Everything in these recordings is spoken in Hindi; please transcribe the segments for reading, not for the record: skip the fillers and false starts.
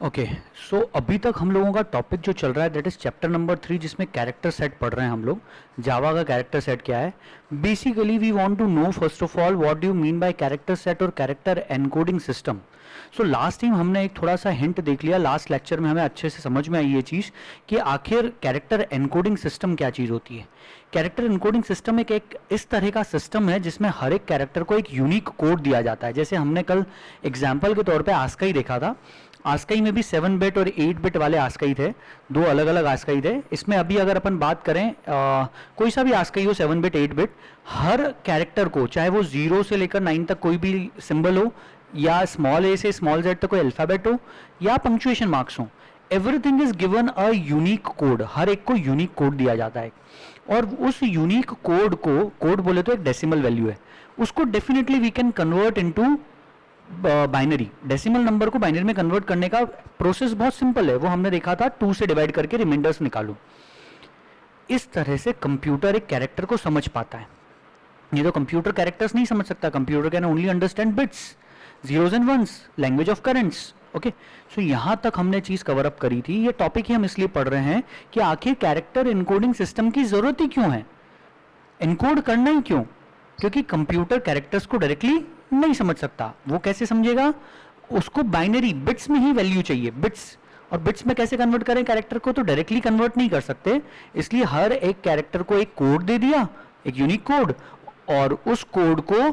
ओके, सो अभी तक हम लोगों का टॉपिक जो चल रहा है दैट इज चैप्टर नंबर 3, जिसमें कैरेक्टर सेट पढ़ रहे हैं हम लोग। जावा का कैरेक्टर सेट क्या है? Basically we want to know first of all what do you mean by character set और character encoding system. So last time हमने एक थोड़ा सा हिंट देख लिया, लास्ट लेक्चर में हमें अच्छे से समझ में आई ये चीज़ कि आखिर कैरेक्टर एनकोडिंग सिस्टम क्या चीज़ होती है। कैरेक्टर एनकोडिंग सिस्टम एक इस तरह का सिस्टम है जिसमें हर एक कैरेक्टर को एक यूनिक कोड दिया जाता है। जैसे हमने कल एग्जाम्पल के तौर पे आस्काई देखा था, आस्काई में भी 7 बिट और 8 बिट वाले आस्काई थे, दो अलग अलग आस्काई थे। इसमें अभी अगर अपन बात करें कोई सा भी आस्काई हो, 7 बिट 8 बिट, हर कैरेक्टर को चाहे वो 0 से लेकर 9 तक कोई भी सिंबल हो, या स्मॉल ए से स्मॉल जेड तक कोई अल्फ़ाबेट हो, या पंक्चुएशन मार्क्स हो, everything is given a unique code. हर एक को यूनिक कोड दिया जाता है और उस यूनिक कोड को, कोड बोले तो एक डेसिमल वैल्यू है, उसको definitely we can convert into binary. Decimal number को बाइनरी में कन्वर्ट करने का प्रोसेस बहुत सिंपल है, वो हमने देखा था 2 से डिवाइड करके रिमाइंडर्स निकालो। इस तरह से कंप्यूटर एक कैरेक्टर को समझ पाता है। ये तो कंप्यूटर कैरेक्टर्स नहीं समझ सकता, computer can only understand bits, zeros and ones, language of currents. Okay, so यहां तक हमने चीज कवर अप करी थी। ये टॉपिक ही हम इसलिए पढ़ रहे हैं कि आखिर कैरेक्टर इनकोडिंग सिस्टम की जरूरत ही क्यों है, इनकोड करना ही क्यों? क्योंकि कंप्यूटर कैरेक्टर्स को डायरेक्टली नहीं समझ सकता। वो कैसे समझेगा? उसको बाइनरी बिट्स में ही वैल्यू चाहिए, बिट्स। और बिट्स में कैसे कन्वर्ट करें कैरेक्टर को? तो डायरेक्टली कन्वर्ट नहीं कर सकते, इसलिए हर एक कैरेक्टर को एक कोड दे दिया, एक यूनिक कोड, और उस कोड को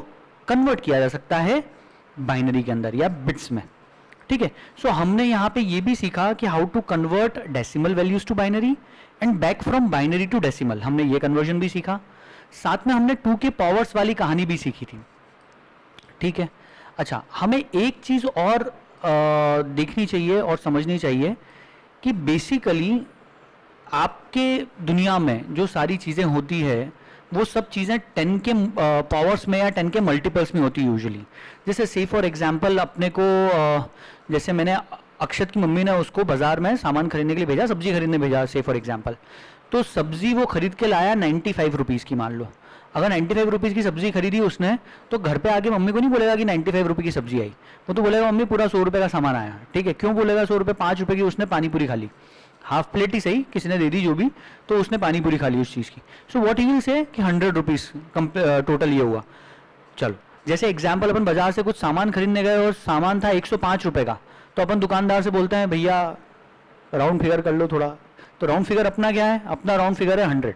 कन्वर्ट किया जा सकता है बाइनरी के अंदर या बिट्स में। ठीक है, सो हमने यहाँ पे ये भी सीखा कि how to convert decimal values to binary and back from binary to decimal, हमने ये कन्वर्जन भी सीखा। साथ में हमने 2 के पावर्स वाली कहानी भी सीखी थी। ठीक है, अच्छा, हमें एक चीज और देखनी चाहिए और समझनी चाहिए कि बेसिकली आपके दुनिया में जो सारी चीजें होती है वो सब चीजें 10 के पावर्स में या 10 के मल्टीपल्स में होती है यूजुअली। जैसे से फॉर एग्जांपल अपने को जैसे मैंने अक्षत की मम्मी ने उसको बाजार में सामान खरीदने के लिए भेजा, सब्जी खरीदने भेजा से फॉर एग्जांपल, तो सब्जी वो खरीद के लाया 95 रुपीज़ की, मान लो। अगर 95 रुपीज़ की सब्जी खरीदी उसने, तो घर पे आके मम्मी को नहीं बोलेगा कि 95 रुपये की सब्जी आई, वो तो बोलेगा मम्मी पूरा 100 रुपये का सामान आया। ठीक है, क्यों बोलेगा 100 रुपये? 5 रुपये की उसने पानी पूरी खा ली, हाफ प्लेट ही सही, किसी ने दे दी जो भी, तो उसने पानी पूरी खा ली उस चीज़ की। So what he will say कि 100 रुपीज़ टोटल ये हुआ। चलो, जैसे एग्जाम्पल अपन बाजार से कुछ सामान खरीदने गए और सामान था 105 रुपये का, तो अपन दुकानदार से बोलते हैं भैया राउंड फिगर कर लो थोड़ा, तो राउंड फिगर अपना क्या है? अपना राउंड फिगर है 100,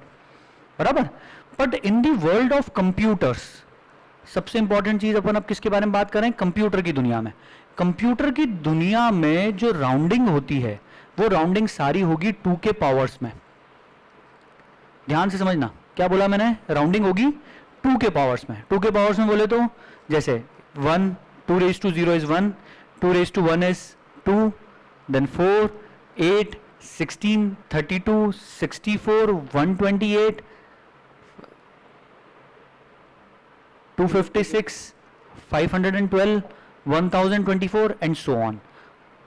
बराबर। But in the world of computers, सबसे इंपॉर्टेंट चीज अपन अब किसके बारे में बात करें? कंप्यूटर की दुनिया में। कंप्यूटर की दुनिया में जो राउंडिंग होती है वो राउंडिंग सारी होगी 2 के पावर्स में। ध्यान से समझना, क्या बोला मैंने? राउंडिंग होगी 2 के पावर्स में। 2 के पावर्स में बोले तो जैसे 1, 2 raise to 0 is 1, 2 raise to 1 is 2, then 4, 8, 16, 32, 64, 128, 256, 512, 1024 and so on.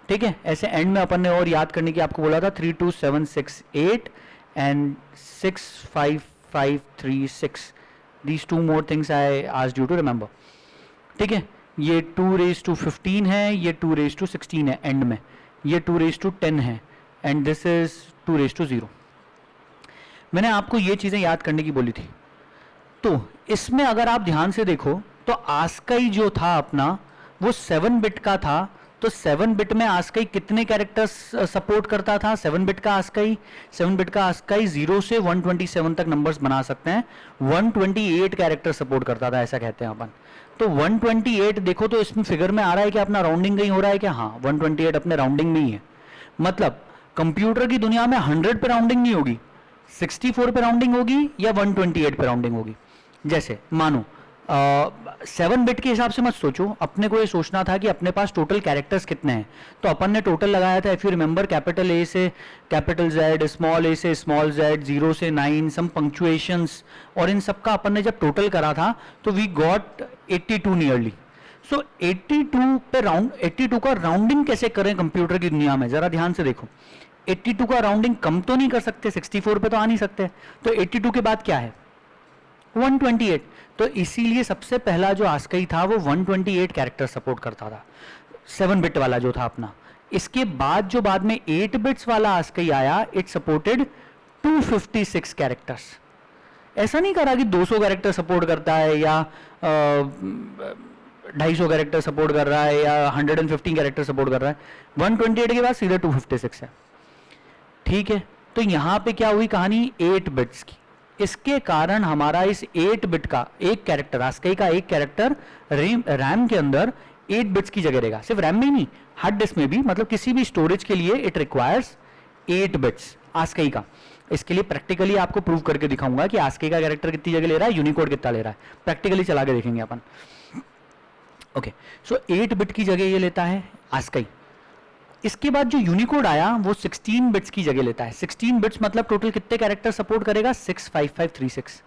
ठीक है, ऐसे एंड में अपन ने और याद करने की आपको बोला था 3, 2, 7, 6, 8 and 6, 5, 5, 3, 6। These 2 more things I asked you to remember. ठीक है, ये 2 रेज टू 15 है, ये 2 रेज टू 16 है एंड में, ये 2 रेज टू 10 है, and this is 2 raise to 0। मैंने आपको ये चीज़ें याद करने की बोली थी। तो इसमें अगर आप ध्यान से देखो तो आस्काई जो था अपना वो 7 बिट का था, तो 7 बिट में आस्काई कितने कैरेक्टर्स सपोर्ट करता था? 7 बिट का आस्काई, 7 बिट का आस्काई 0 से 127 तक नंबर्स बना सकते हैं, 128 कैरेक्टर सपोर्ट करता था, ऐसा कहते हैं अपन। तो 128 देखो तो इसमें फिगर में आ रहा है कि अपना राउंडिंग कहीं हो रहा है क्या? हाँ, 128 अपने राउंडिंग में ही है। मतलब कंप्यूटर की दुनिया में 100 पे राउंडिंग नहीं होगी, 64 पे राउंडिंग होगी या 128 पे राउंडिंग होगी। जैसे मानो 7 बिट के हिसाब से मत सोचो, अपने को ये सोचना था कि अपने पास टोटल कैरेक्टर्स कितने हैं, तो अपन ने टोटल लगाया था, if you remember, capital A से कैपिटल जेड, स्मॉल ए से स्मॉल जेड, 0 से 9, सम पंक्चुएशंस, और इन सब का अपन ने जब टोटल करा था तो वी गॉट 82 नियरली। सो 82 पे 82 का राउंडिंग कैसे करें कंप्यूटर की दुनिया में? जरा ध्यान से देखो, 82 का राउंडिंग कम तो नहीं कर सकते, 64 पे तो आ नहीं सकते, तो 82 के बाद क्या है? 128। तो इसीलिए सबसे पहला जो आस्काई था वो 128 कैरेक्टर सपोर्ट करता था, 7 बिट वाला जो था अपना। इसके बाद जो बाद में 8 बिट्स वाला ASCII आया, इट सपोर्टेड 256 कैरेक्टर्स। ऐसा नहीं करा कि 200 कैरेक्टर सपोर्ट करता है या 250 कैरेक्टर सपोर्ट कर रहा है या 115 कैरेक्टर सपोर्ट कर रहा है। 128 के बाद सीधा 256 है। ठीक है, तो यहां पे क्या हुई कहानी, 8 बिट्स की। इसके कारण हमारा इस 8 बिट का एक कैरेक्टर, ASCII का एक कैरेक्टर रैम के अंदर 8 बिट्स की जगह रहेगा। सिर्फ रैम में ही नहीं, हार्ड डिस्क में भी, मतलब किसी भी स्टोरेज के लिए इट रिक्वायर्स 8 बिट्स ASCII का। इसके लिए प्रैक्टिकली आपको प्रूव करके दिखाऊंगा कि ASCII का कैरेक्टर कितनी जगह ले रहा है, यूनिकोड कितना ले रहा है, प्रैक्टिकली चला के देखेंगे अपन। ओके, सो 8 बिट की जगह ये लेता है ASCII। इसके बाद जो यूनिकोड आया वो 16 बिट्स की जगह लेता है। 16 बिट्स मतलब टोटल कितने कैरेक्टर सपोर्ट करेगा, 65536।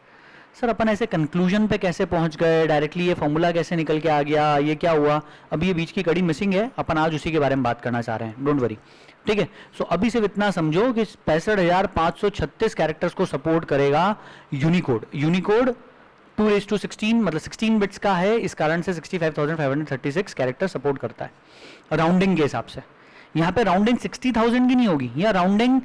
सर अपन ऐसे कंक्लूजन पे कैसे पहुंच गए, डायरेक्टली ये फॉर्मूला कैसे निकल के आ गया, ये क्या हुआ? अभी ये बीच की कड़ी मिसिंग है, अपन आज उसी के बारे में बात करना चाह रहे हैं, डोंट वरी। ठीक है, सो अभी सिर्फ इतना समझो कि 65,536 कैरेक्टर्स को सपोर्ट करेगा यूनिकोड। यूनिकोड 2:16 मतलब 16 बिट्स का है, इस कारण से 65,536 कैरेक्टर सपोर्ट करता है राउंडिंग के हिसाब से। यहाँ पे राउंडिंग 60,000 की नहीं होगी, या राउंडिंग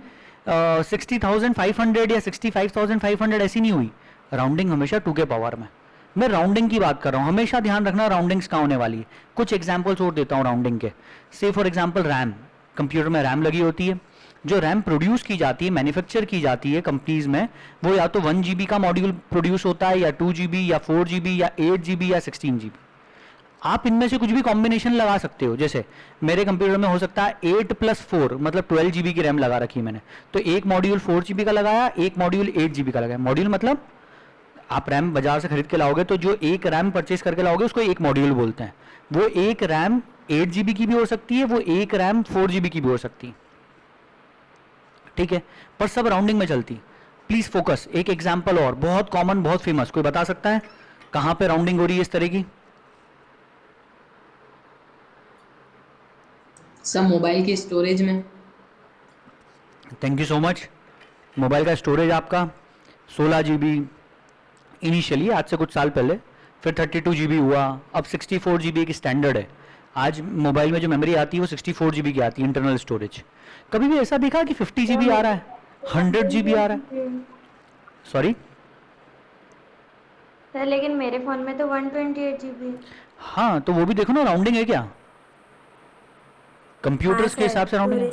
60,500 या 65,500 ऐसी नहीं हुई। राउंडिंग हमेशा 2 के पावर में। मैं राउंडिंग की बात कर रहा हूँ, हमेशा ध्यान रखना राउंडिंग्स कहाँ होने वाली है। कुछ एग्जांपल्स और देता हूँ राउंडिंग के। से फॉर एग्जांपल रैम, कंप्यूटर में रैम लगी होती है। जो रैम प्रोड्यूस की जाती है, मैन्युफैक्चर की जाती है कंपनीज में, वो या तो 1 GB का मॉड्यूल प्रोड्यूस होता है, या 2 GB या 4 GB या 8 GB या 16 GB। आप इनमें से कुछ भी कॉम्बिनेशन लगा सकते हो। जैसे मेरे कंप्यूटर में हो सकता है 8+4 मतलब 12 GB की रैम लगा रखी है मैंने, तो एक मॉड्यूल 4 GB का लगाया, एक मॉड्यूल 8 GB का लगाया। मॉड्यूल मतलब आप रैम बाजार से खरीद के लाओगे तो जो एक रैम परचेज करके लाओगे उसको एक मॉड्यूल बोलते हैं। वो एक रैम 8 GB की भी हो सकती है, वो एक रैम 4 GB की भी हो सकती है। ठीक है, पर सब राउंडिंग में चलती। Please focus. एक एग्जांपल और बहुत कॉमन, बहुत फेमस, कोई बता सकता है कहां पे राउंडिंग हो रही है इस तरह की? सब मोबाइल की स्टोरेज में। Thank you so much. Mobile का स्टोरेज आपका 16 GB इनिशियली, आज से कुछ साल पहले, फिर 32 GB हुआ, अब 64 GB की स्टैंडर्ड है। आज मोबाइल में जो मेमोरी आती है वो 64 GB की आती है, इंटरनल स्टोरेज। कभी भी ऐसा दिखा कि 50 GB आ रहा है, 100 GB आ रहा है? सॉरी सर, लेकिन मेरे फोन में तो 128 GB। हाँ, तो वो भी देखो ना, राउंडिंग है क्या? कंप्यूटर्स के हिसाब से राउंडिंग है।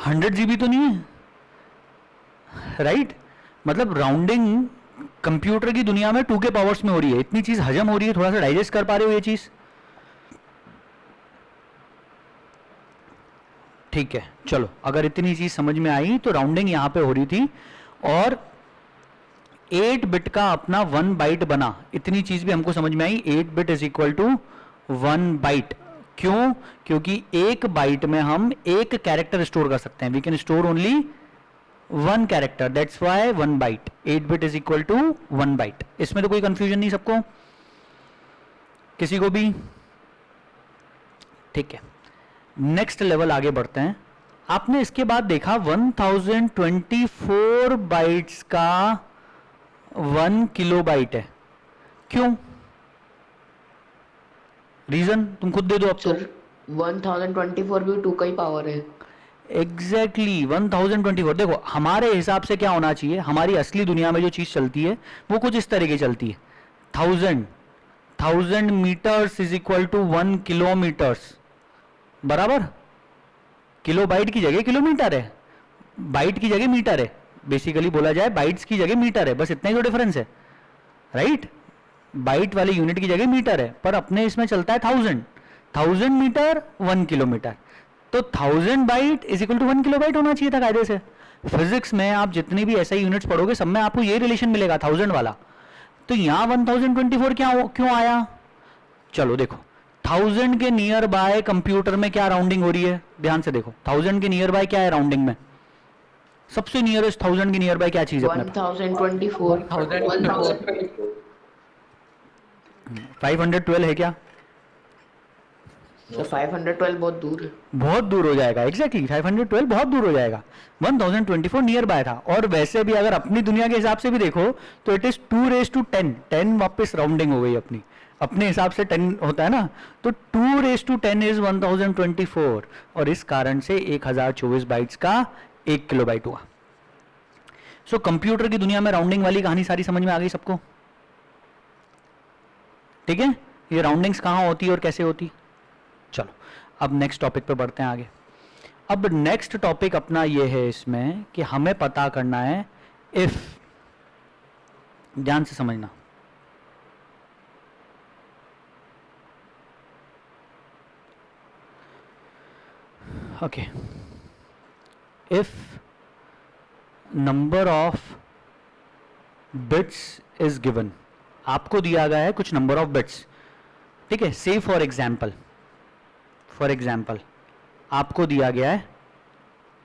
100 GB तो नहीं है, राइट? मतलब राउंडिंग कंप्यूटर की दुनिया में 2 के पावर्स में हो रही है। इतनी चीज हजम हो रही है, थोड़ा सा डाइजेस्ट कर पा रहे हो ये चीज? ठीक है, चलो, अगर इतनी चीज समझ में आई तो राउंडिंग यहां पे हो रही थी, और 8 बिट का अपना 1 बाइट बना। इतनी चीज भी हमको समझ में आई, 8 bit is equal to 1 byte. क्यों? क्योंकि एक बाइट में हम एक कैरेक्टर स्टोर कर सकते हैं। We can store only 1 character, that's why 1 byte. 8 bit is equal to 1 byte. इसमें तो कोई कंफ्यूजन नहीं सबको, किसी को भी? ठीक है, नेक्स्ट लेवल आगे बढ़ते हैं। आपने इसके बाद देखा 1024 बाइट्स का 1 किलोबाइट है। क्यों? रीजन तुम खुद दे दो अब तो। 1024 भी 2 का ही पावर है। एग्जैक्टली 1024। देखो हमारे हिसाब से क्या होना चाहिए, हमारी असली दुनिया में जो चीज चलती है वो कुछ इस तरह की चलती है। 1000 meters is equal to 1 kilometers, बराबर? किलोबाइट की जगह किलोमीटर है, बाइट की जगह मीटर है। बेसिकली बोला जाए बाइट्स की जगह मीटर है, बस इतना ही तो डिफरेंस है, राइट? बाइट वाले यूनिट की जगह मीटर है, पर अपने इसमें चलता है 1000 मीटर 1 किलोमीटर। तो 1000 byte is equal to 1 kilobyte होना चाहिए था कायदे से। फिजिक्स में आप जितने भी ऐसे यूनिट्स पढ़ोगे सब में आपको ये रिलेशन मिलेगा 1000 वाला। तो यहां 1024 क्यों आया? चलो देखो, 1000 के नियर बाय कंप्यूटर में क्या राउंडिंग हो रही है, ध्यान से देखो। 1000 के नियर बाय क्या है राउंडिंग में? सबसे नियरेस्ट 1000 के नियर बाय क्या चीज है? 1024 512 है क्या? तो 512 बहुत दूर है। बहुत दूर हो जाएगा, एग्जैक्टली 512 बहुत दूर हो जाएगा। 1024 नियर बाय था। और वैसे भी अगर अपनी दुनिया के हिसाब से भी देखो तो इट इज 2 raised to 10 10 वापस राउंडिंग हो गई अपनी। अपने हिसाब से 10 होता है ना, तो 2 raised to 10 इज 1024 और इस कारण से 1024 बाइट्स का 1 किलोबाइट हुआ। सो कंप्यूटर की दुनिया में राउंडिंग वाली कहानी सारी समझ में आ गई सबको? ठीक है, ये राउंडिंग्स कहाँ होती है और कैसे होती? चलो अब नेक्स्ट टॉपिक पे बढ़ते हैं आगे। अब नेक्स्ट टॉपिक अपना ये है इसमें कि हमें पता करना है इफ, ध्यान से समझना, okay, if number of bits is given, आपको दिया गया है कुछ नंबर ऑफ बिट्स, ठीक है, से फॉर एग्जाम्पल आपको दिया गया है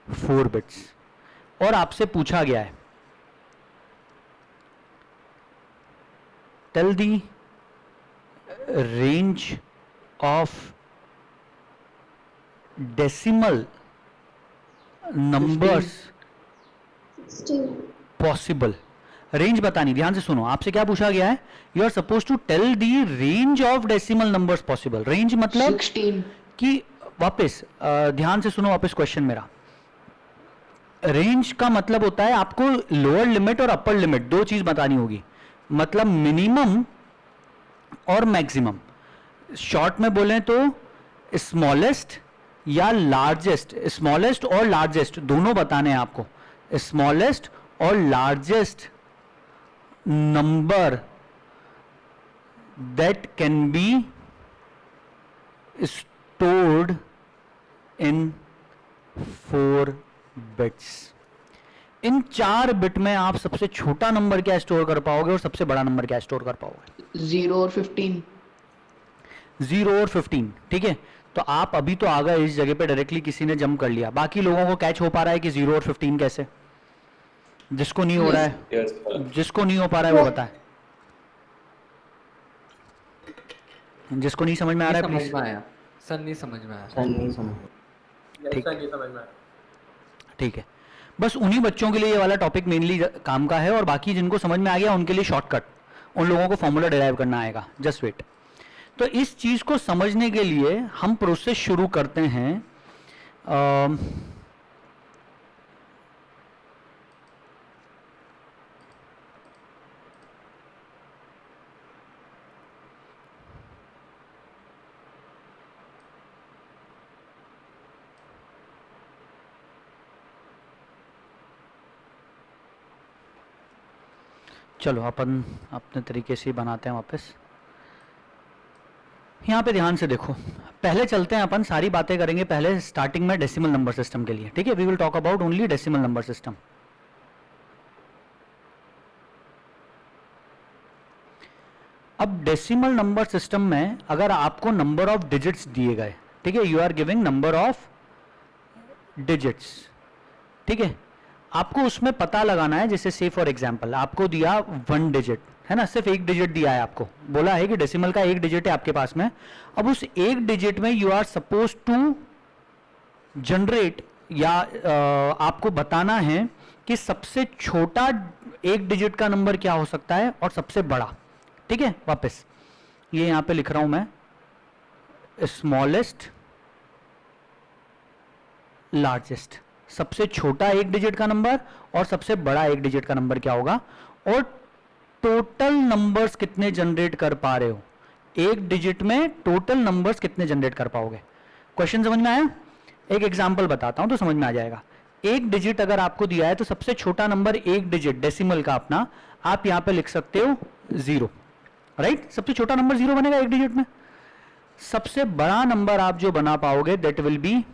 4 बिट्स और आपसे पूछा गया है tell the range of decimal numbers possible. Range बतानी, ध्यान से सुनो, आपसे क्या पूछा गया है? You are suppose to tell the range of decimal numbers possible. Range मतलब 16। कि वापस ध्यान से सुनो वापस क्वेश्चन मेरा। रेंज का मतलब होता है आपको लोअर लिमिट और अपर लिमिट दो चीज बतानी होगी, मतलब मिनिमम और मैक्सिमम। शॉर्ट में बोलें तो स्मॉलेस्ट या लार्जेस्ट, स्मॉलेस्ट और लार्जेस्ट दोनों बताने हैं आपको। स्मॉलेस्ट और largest number that can be stored in 4 bits. In 4 bit में आप सबसे छोटा नंबर क्या स्टोर कर पाओगे और सबसे बड़ा नंबर क्या स्टोर कर पाओगे? 0 और 15। 0 और 15, ठीक है। तो आप अभी तो आ गए इस जगह पे, डायरेक्टली किसी ने जंप कर लिया। बाकी लोगों को कैच हो पा रहा है कि 0 और 15 कैसे? जिसको नहीं हो रहा है, जिसको नहीं हो पा रहा है वो बताए, जिसको नहीं समझ में आ रहा है समझ प्लीज। में आया सर, नहीं समझ में आया। ठीक, ठीक है, बस उन्हीं बच्चों के लिए ये वाला टॉपिक मेनली काम का है, और बाकी जिनको समझ में आ गया उनके लिए शॉर्टकट, उन लोगों को फॉर्मूला डिराइव करना आएगा, जस्ट वेट। तो इस चीज को समझने के लिए हम प्रोसेस शुरू करते हैं। चलो अपन अपने तरीके से ही बनाते हैं वापस। यहाँ पे ध्यान से देखो, पहले चलते हैं, अपन सारी बातें करेंगे पहले स्टार्टिंग में डेसिमल नंबर सिस्टम के लिए, ठीक है। We will talk about only decimal number system. अब डेसिमल नंबर सिस्टम में अगर आपको नंबर ऑफ डिजिट्स दिए गए, ठीक है, you are giving number of digits, ठीक है, आपको उसमें पता लगाना है। जैसे से फॉर एग्जांपल आपको दिया 1 डिजिट, है ना, सिर्फ 1 डिजिट दिया है आपको, बोला है कि डेसिमल का 1 डिजिट है आपके पास में। अब उस 1 डिजिट में you are suppose to generate या आपको बताना है कि सबसे छोटा 1 डिजिट का नंबर क्या हो सकता है और सबसे बड़ा, ठीक है। वापस ये यहां पे लिख रहा हूं मैं, स्मॉलेस्ट लार्जेस्ट, सबसे छोटा 1 डिजिट का नंबर और सबसे बड़ा 1 डिजिट का नंबर क्या होगा, और टोटल नंबर्स कितने जनरेट कर पा रहे हो 1 डिजिट में, टोटल नंबर्स कितने जनरेट कर पाओगे। क्वेश्चन समझ में आया? एक एग्जांपल बताता हूं तो समझ में आ जाएगा। 1 डिजिट अगर आपको दिया है तो सबसे छोटा नंबर 1 डिजिट डेसिमल का अपना आप यहां पे लिख सकते हो 0, राइट। सबसे छोटा नंबर 0 बनेगा 1 डिजिट में। सबसे बड़ा नंबर आप जो बना पाओगे दैट विल बी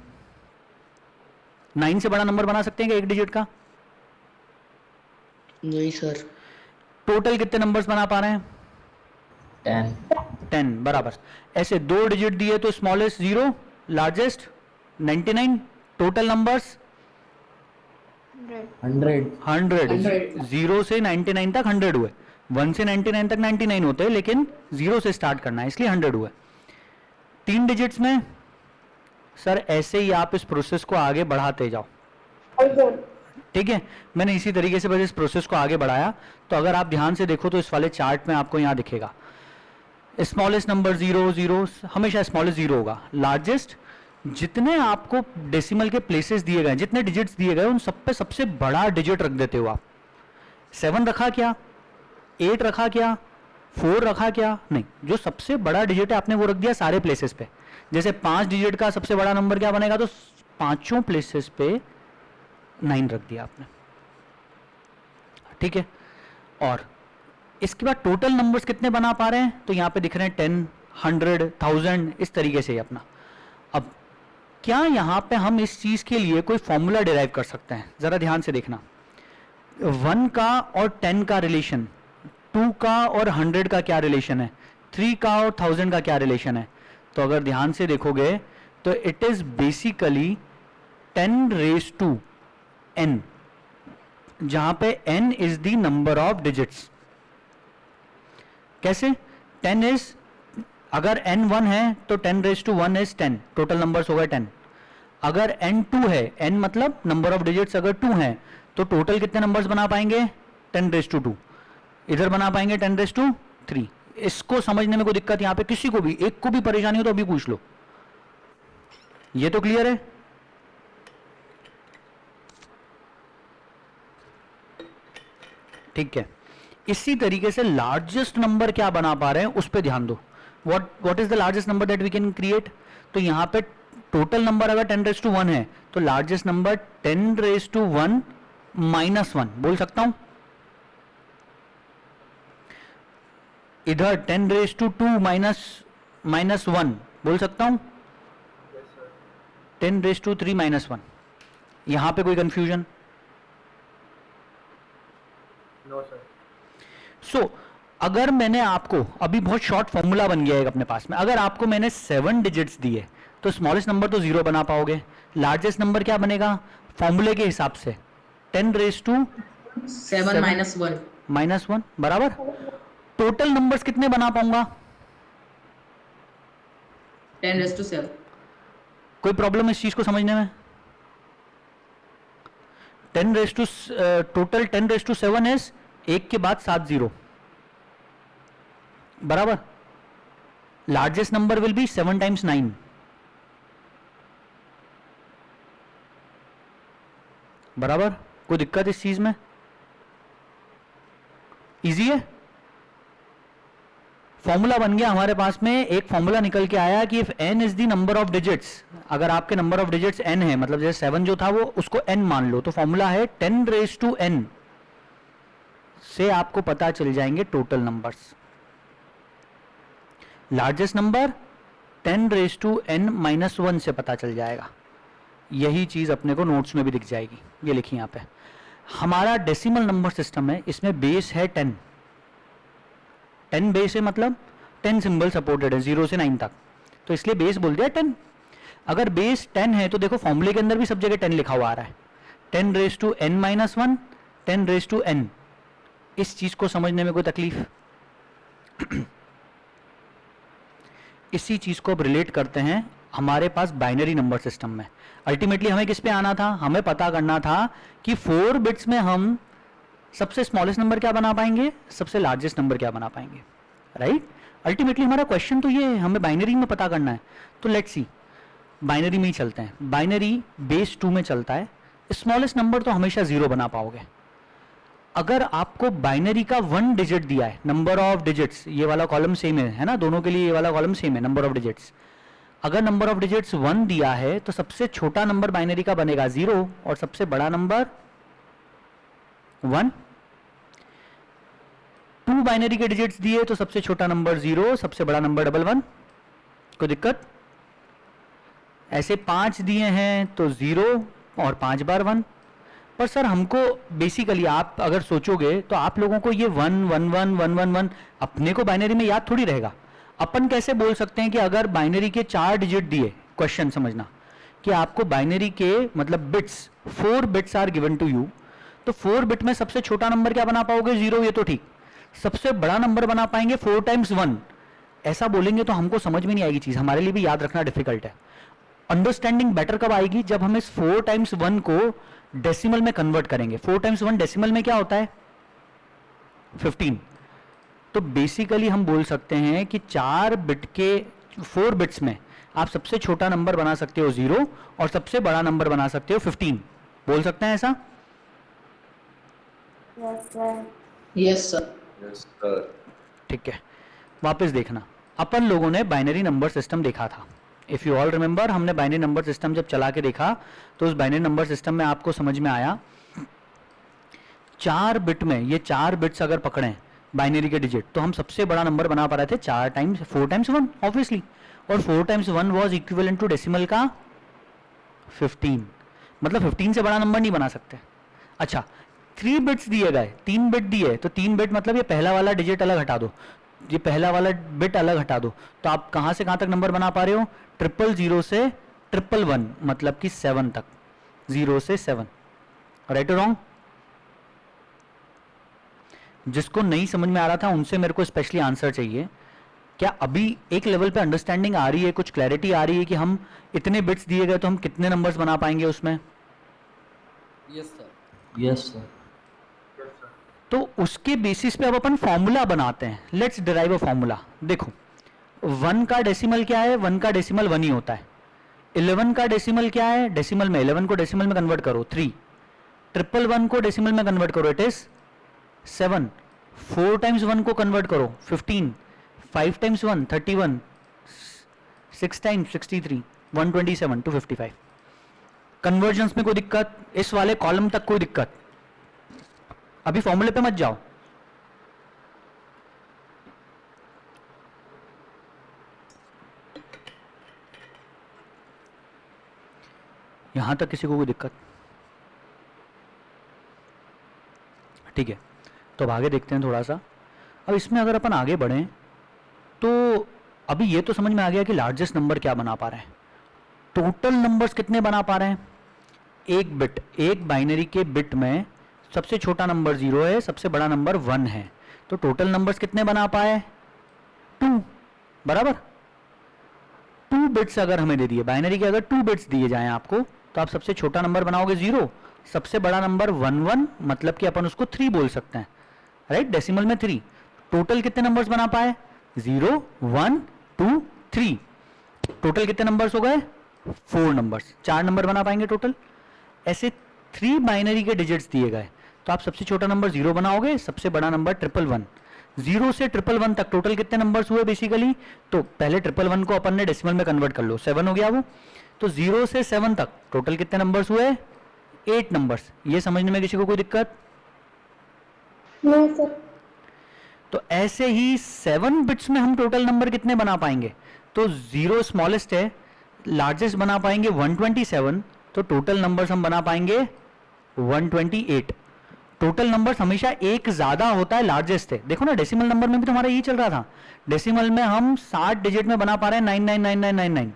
9 से बड़ा नंबर बना सकते हैं क्या 1 डिजिट का? नहीं सर। टोटल कितने नंबर्स बना पा रहे हैं? 10 बराबर। ऐसे 2 डिजिट दिए तो स्मॉलेस्ट 0, लार्जेस्ट 99, टोटल नंबर्स 100। 0 से 99 तक 100 हुए, 1 से 99 तक 99 होते हैं, लेकिन 0 से स्टार्ट करना है इसलिए 100 हुए। 3 डिजिट्स में सर ऐसे ही आप इस प्रोसेस को आगे बढ़ाते जाओ, ठीक है। मैंने इसी तरीके से बस इस प्रोसेस को आगे बढ़ाया। तो अगर आप ध्यान से देखो तो इस वाले चार्ट में आपको यहां दिखेगा स्मॉलेस्ट नंबर 0 0, हमेशा स्मॉलेस्ट 0 होगा। लार्जेस्ट, जितने आपको डेसिमल के प्लेसेस दिए गए, जितने डिजिट्स दिए गए, उन सब पे सबसे बड़ा डिजिट रख देते हो आप। 7 रखा क्या, 8 रखा क्या, 4 रखा क्या, नहीं, जो सबसे बड़ा डिजिट है आपने वो रख दिया सारे प्लेसेस पे। जैसे 5 डिजिट का सबसे बड़ा नंबर क्या बनेगा, तो पांचों प्लेसेस पे 9 रख दिया आपने, ठीक है। और इसके बाद टोटल नंबर्स कितने बना पा रहे हैं, तो यहां पे दिख रहे हैं 10, 100, 1000, इस तरीके से अपना। अब क्या यहां पे हम इस चीज के लिए कोई फॉर्मूला डिराइव कर सकते हैं, जरा ध्यान से देखना। 1 का और 10 का रिलेशन, 2 का और 100 का क्या रिलेशन है, 3 का और 1000 का क्या रिलेशन है, तो अगर ध्यान से देखोगे तो it is basically 10 raise to n, जहां पे n is the number of digits. कैसे, 10 इज, अगर n 1 है तो 10 raise to 1 is 10, total numbers हो गए 10। अगर n 2 है, n मतलब नंबर ऑफ डिजिट्स अगर 2 हैं, तो टोटल कितने नंबर्स बना पाएंगे, 10 रेज टू 2। इधर बना पाएंगे 10 रेज टू 3। इसको समझने में कोई दिक्कत यहां पे किसी को भी, एक को भी परेशानी हो तो अभी पूछ लो। ये तो क्लियर है। ठीक है, इसी तरीके से लार्जेस्ट नंबर क्या बना पा रहे हैं उस पे ध्यान दो। What is the largest number that we can create, तो यहां पे टोटल नंबर अगर 10 रेज टू 1 है, तो largest number 10 raise to 1 minus 1 बोल सकता हूं। इधर 10 रेज टू 2 माइनस 1 बोल सकता हूं। 10 रेज टू 3 माइनस 1, यहां पे कोई कंफ्यूजन? No sir. सो अगर मैंने आपको, अभी बहुत शॉर्ट फॉर्मूला बन गया है अपने पास में, अगर आपको मैंने 7 डिजिट्स दिए तो स्मॉलेस्ट नंबर तो 0 बना पाओगे। लार्जेस्ट नंबर क्या बनेगा फॉर्मूले के हिसाब से, 10 रेज टू 7 माइनस 1 बराबर। टोटल नंबर्स कितने बना पाऊंगा, 10 रेज टू 7। कोई प्रॉब्लम इस चीज को समझने में? 10 raise to total 10 raise to 7 is 1 के बाद 7 0 बराबर। Largest number will be 7 times 9 बराबर। कोई दिक्कत इस चीज में? इजी है। फॉर्मूला बन गया हमारे पास में, एक फॉर्मूला निकल के आया कि if n is the number of digits, अगर आपके नंबर ऑफ डिजिट्स n है, मतलब जैसे 7 जो था वो उसको n मान लो, तो फॉर्मूला है 10 रेज टू n, से आपको पता चल जाएंगे total numbers. Largest number 10 raise to n minus 1 से पता चल जाएगा। यही चीज अपने को नोट्स में भी दिख जाएगी, ये लिखिए यहां पे। हमारा डेसिमल नंबर सिस्टम है, इसमें बेस है 10 बेस है, मतलब 10 सिंबल सपोर्टेड है 0 से 9 तक, तो इसलिए बेस बोल दिया 10। अगर बेस 10 है तो देखो फॉर्मूले के अंदर भी सब जगह 10 लिखा हुआ आ रहा है, 10 raise to n minus 1, 10 raise to n। इस चीज को समझने में कोई तकलीफ? इसी चीज को अब रिलेट करते हैं हमारे पास बाइनरी नंबर सिस्टम में। अल्टीमेटली हमें किस पे आना था, हमें पता करना था कि 4 बिट्स में हम सबसे स्मॉलेस्ट नंबर क्या बना पाएंगे, सबसे लार्जेस्ट नंबर क्या बना पाएंगे, राइट। अल्टीमेटली हमारा क्वेश्चन तो ये है, हमें बाइनरी में पता करना है। तो लेट्स सी, बाइनरी में ही चलते हैं। बाइनरी बेस 2 में चलता है, स्मॉलेस्ट नंबर तो हमेशा 0 बना पाओगे। अगर आपको बाइनरी का 1 डिजिट दिया है, नंबर ऑफ डिजिट्स, ये वाला कॉलम सेम है ना, दोनों के लिए ये वाला कॉलम सेम है, नंबर ऑफ डिजिट्स। अगर नंबर ऑफ डिजिट्स 1 दिया है तो सबसे छोटा नंबर बाइनरी का बनेगा 0 और सबसे बड़ा नंबर 1। 2 बाइनरी के डिजिट्स दिए तो सबसे छोटा नंबर 0, सबसे बड़ा नंबर 11। कोई दिक्कत? ऐसे 5 दिए हैं तो 0 और 5 बार 1। पर सर हमको बेसिकली, आप अगर सोचोगे तो आप लोगों को ये 1 1 1 1 1 1 अपने को बाइनरी में याद थोड़ी रहेगा। अपन कैसे बोल सकते हैं कि अगर बाइनरी के 4 डिजिट दिए, क्वेश्चन समझना कि आपको बाइनरी के मतलब bits 4 bits are given to you, तो 4 बिट में सबसे छोटा नंबर क्या बना पाओगे, 0, ये तो ठीक। सबसे बड़ा नंबर बना पाएंगे 4 टाइम्स 1। ऐसा बोलेंगे तो हमको समझ में नहीं आएगी चीज, हमारे लिए भी याद रखना डिफिकल्ट है। अंडरस्टैंडिंग बेटर कब आएगी, जब हम इस 4 टाइम्स 1 को डेसिमल में कन्वर्ट करेंगे। 4 टाइम्स 1 डेसिमल में क्या होता है, 15। तो बेसिकली हम बोल सकते हैं कि 4 बिट्स में आप सबसे छोटा नंबर बना सकते हो 0 और सबसे बड़ा नंबर बना सकते हो 15। बोल सकते हैं ऐसा? Yes sir. Yes, sir. ठीक है, वापस देखना, अपन लोगों ने बाइनरी नंबर सिस्टम देखा था। इफ़ यू ऑल रिमेंबर, हमने बाइनरी नंबर सिस्टम जब चला के देखा तो उस बाइनरी नंबर सिस्टम में आपको समझ में आया 4 बिट में, ये 4 बिट्स अगर पकड़ें बाइनरी के डिजिट, तो हम सबसे बड़ा नंबर बना पा रहे थे 4 टाइम्स 1 ऑब्वियसली, और 4 times 1 was equivalent to decimal का 15, मतलब 15 से बड़ा नंबर नहीं बना सकते। अच्छा, 3 बिट्स दिए गए, 3 बिट दिए, तो 3 बिट मतलब ये पहला वाला डिजिट अलग हटा दो, ये पहला वाला बिट अलग हटा दो, तो आप कहां से कहां तक नंबर बना पा रहे हो? 000 से 111, मतलब कि 7 तक, 0 से 7। राइट और रॉन्ग? जिसको नहीं समझ में आ रहा था उनसे मेरे को स्पेशली आंसर चाहिए। क्या अभी एक लेवल पे अंडरस्टैंडिंग आ रही है, कुछ क्लैरिटी आ रही है कि हम इतने बिट्स दिए गए तो हम कितने नंबर्स बना पाएंगे उसमें? Yes sir. Yes sir. तो उसके बेसिस पे अब अपन फॉर्मूला बनाते हैं। Let's derive a formula. देखो, 1 का डेसिमल क्या है? 1 का डेसिमल 1 ही होता है। 11 का डेसिमल क्या है? डेसिमल में 11 को डेसिमल में कन्वर्ट करो 3, 111 को डेसिमल में कन्वर्ट करो इट इज 7, 4 टाइम्स 1 को कन्वर्ट करो 15, 5 टाइम्स 1 31, 6 टाइम्स 63, 127 255। कन्वर्जन्स में कोई दिक्कत? इस वाले कॉलम तक कोई दिक्कत? अभी फॉर्मूले पे मत जाओ। यहां तक किसी को कोई दिक्कत? ठीक है, तो अब आगे देखते हैं थोड़ा सा। अब इसमें अगर अपन आगे बढ़ें तो अभी ये तो समझ में आ गया कि लार्जेस्ट नंबर क्या बना पा रहे हैं। टोटल नंबर्स कितने बना पा रहे हैं? एक बिट, एक बाइनरी के बिट में सबसे छोटा नंबर 0 है, सबसे बड़ा नंबर 1 है, तो टोटल नंबर्स कितने बना पाए? 2, बराबर। 2 बिट्स अगर हमें दे दिए, बाइनरी के अगर 2 बिट्स दिए जाएं आपको, तो आप सबसे छोटा नंबर बनाओगे 0, सबसे बड़ा नंबर 1 मतलब कि अपन उसको 3 बोल सकते हैं, राइट? डेसिमल में 3। टोटल कितने नंबर्स बना पाए? 0 1 2 3। टोटल कितने नंबर्स हो गए? 4 नंबर्स, 4 नंबर बना पाएंगे टोटल। ऐसे 3 बाइनरी के डिजिट्स दिए गए, तो आप सबसे छोटा नंबर 0 बनाओगे, सबसे बड़ा नंबर 111। 0 से 111 तक टोटल कितने नंबर्स हुए बेसिकली? तो पहले 111 को अपन ने डेसिमल में कन्वर्ट कर लो, 7 हो गया वो। तो 0 से 7 तक टोटल कितने नंबर्स हुए? 8 नंबर्स। ये समझने में किसी को कोई दिक्कत? नहीं सर। तो ऐसे ही 7 बिट्स में हम टोटल नंबर कितने बना पाएंगे? तो 0 स्मॉलेस्ट है, लार्जेस्ट बना पाएंगे 127, तो टोटल नंबर्स हम बना पाएंगे 128। टोटल नंबर्स हमेशा एक ज्यादा होता है लार्जेस्ट है। देखो ना, डेसिमल नंबर में भी तो हमारा यही चल रहा था। डेसिमल में हम 60 डिजिट में बना पा रहे हैं 999999,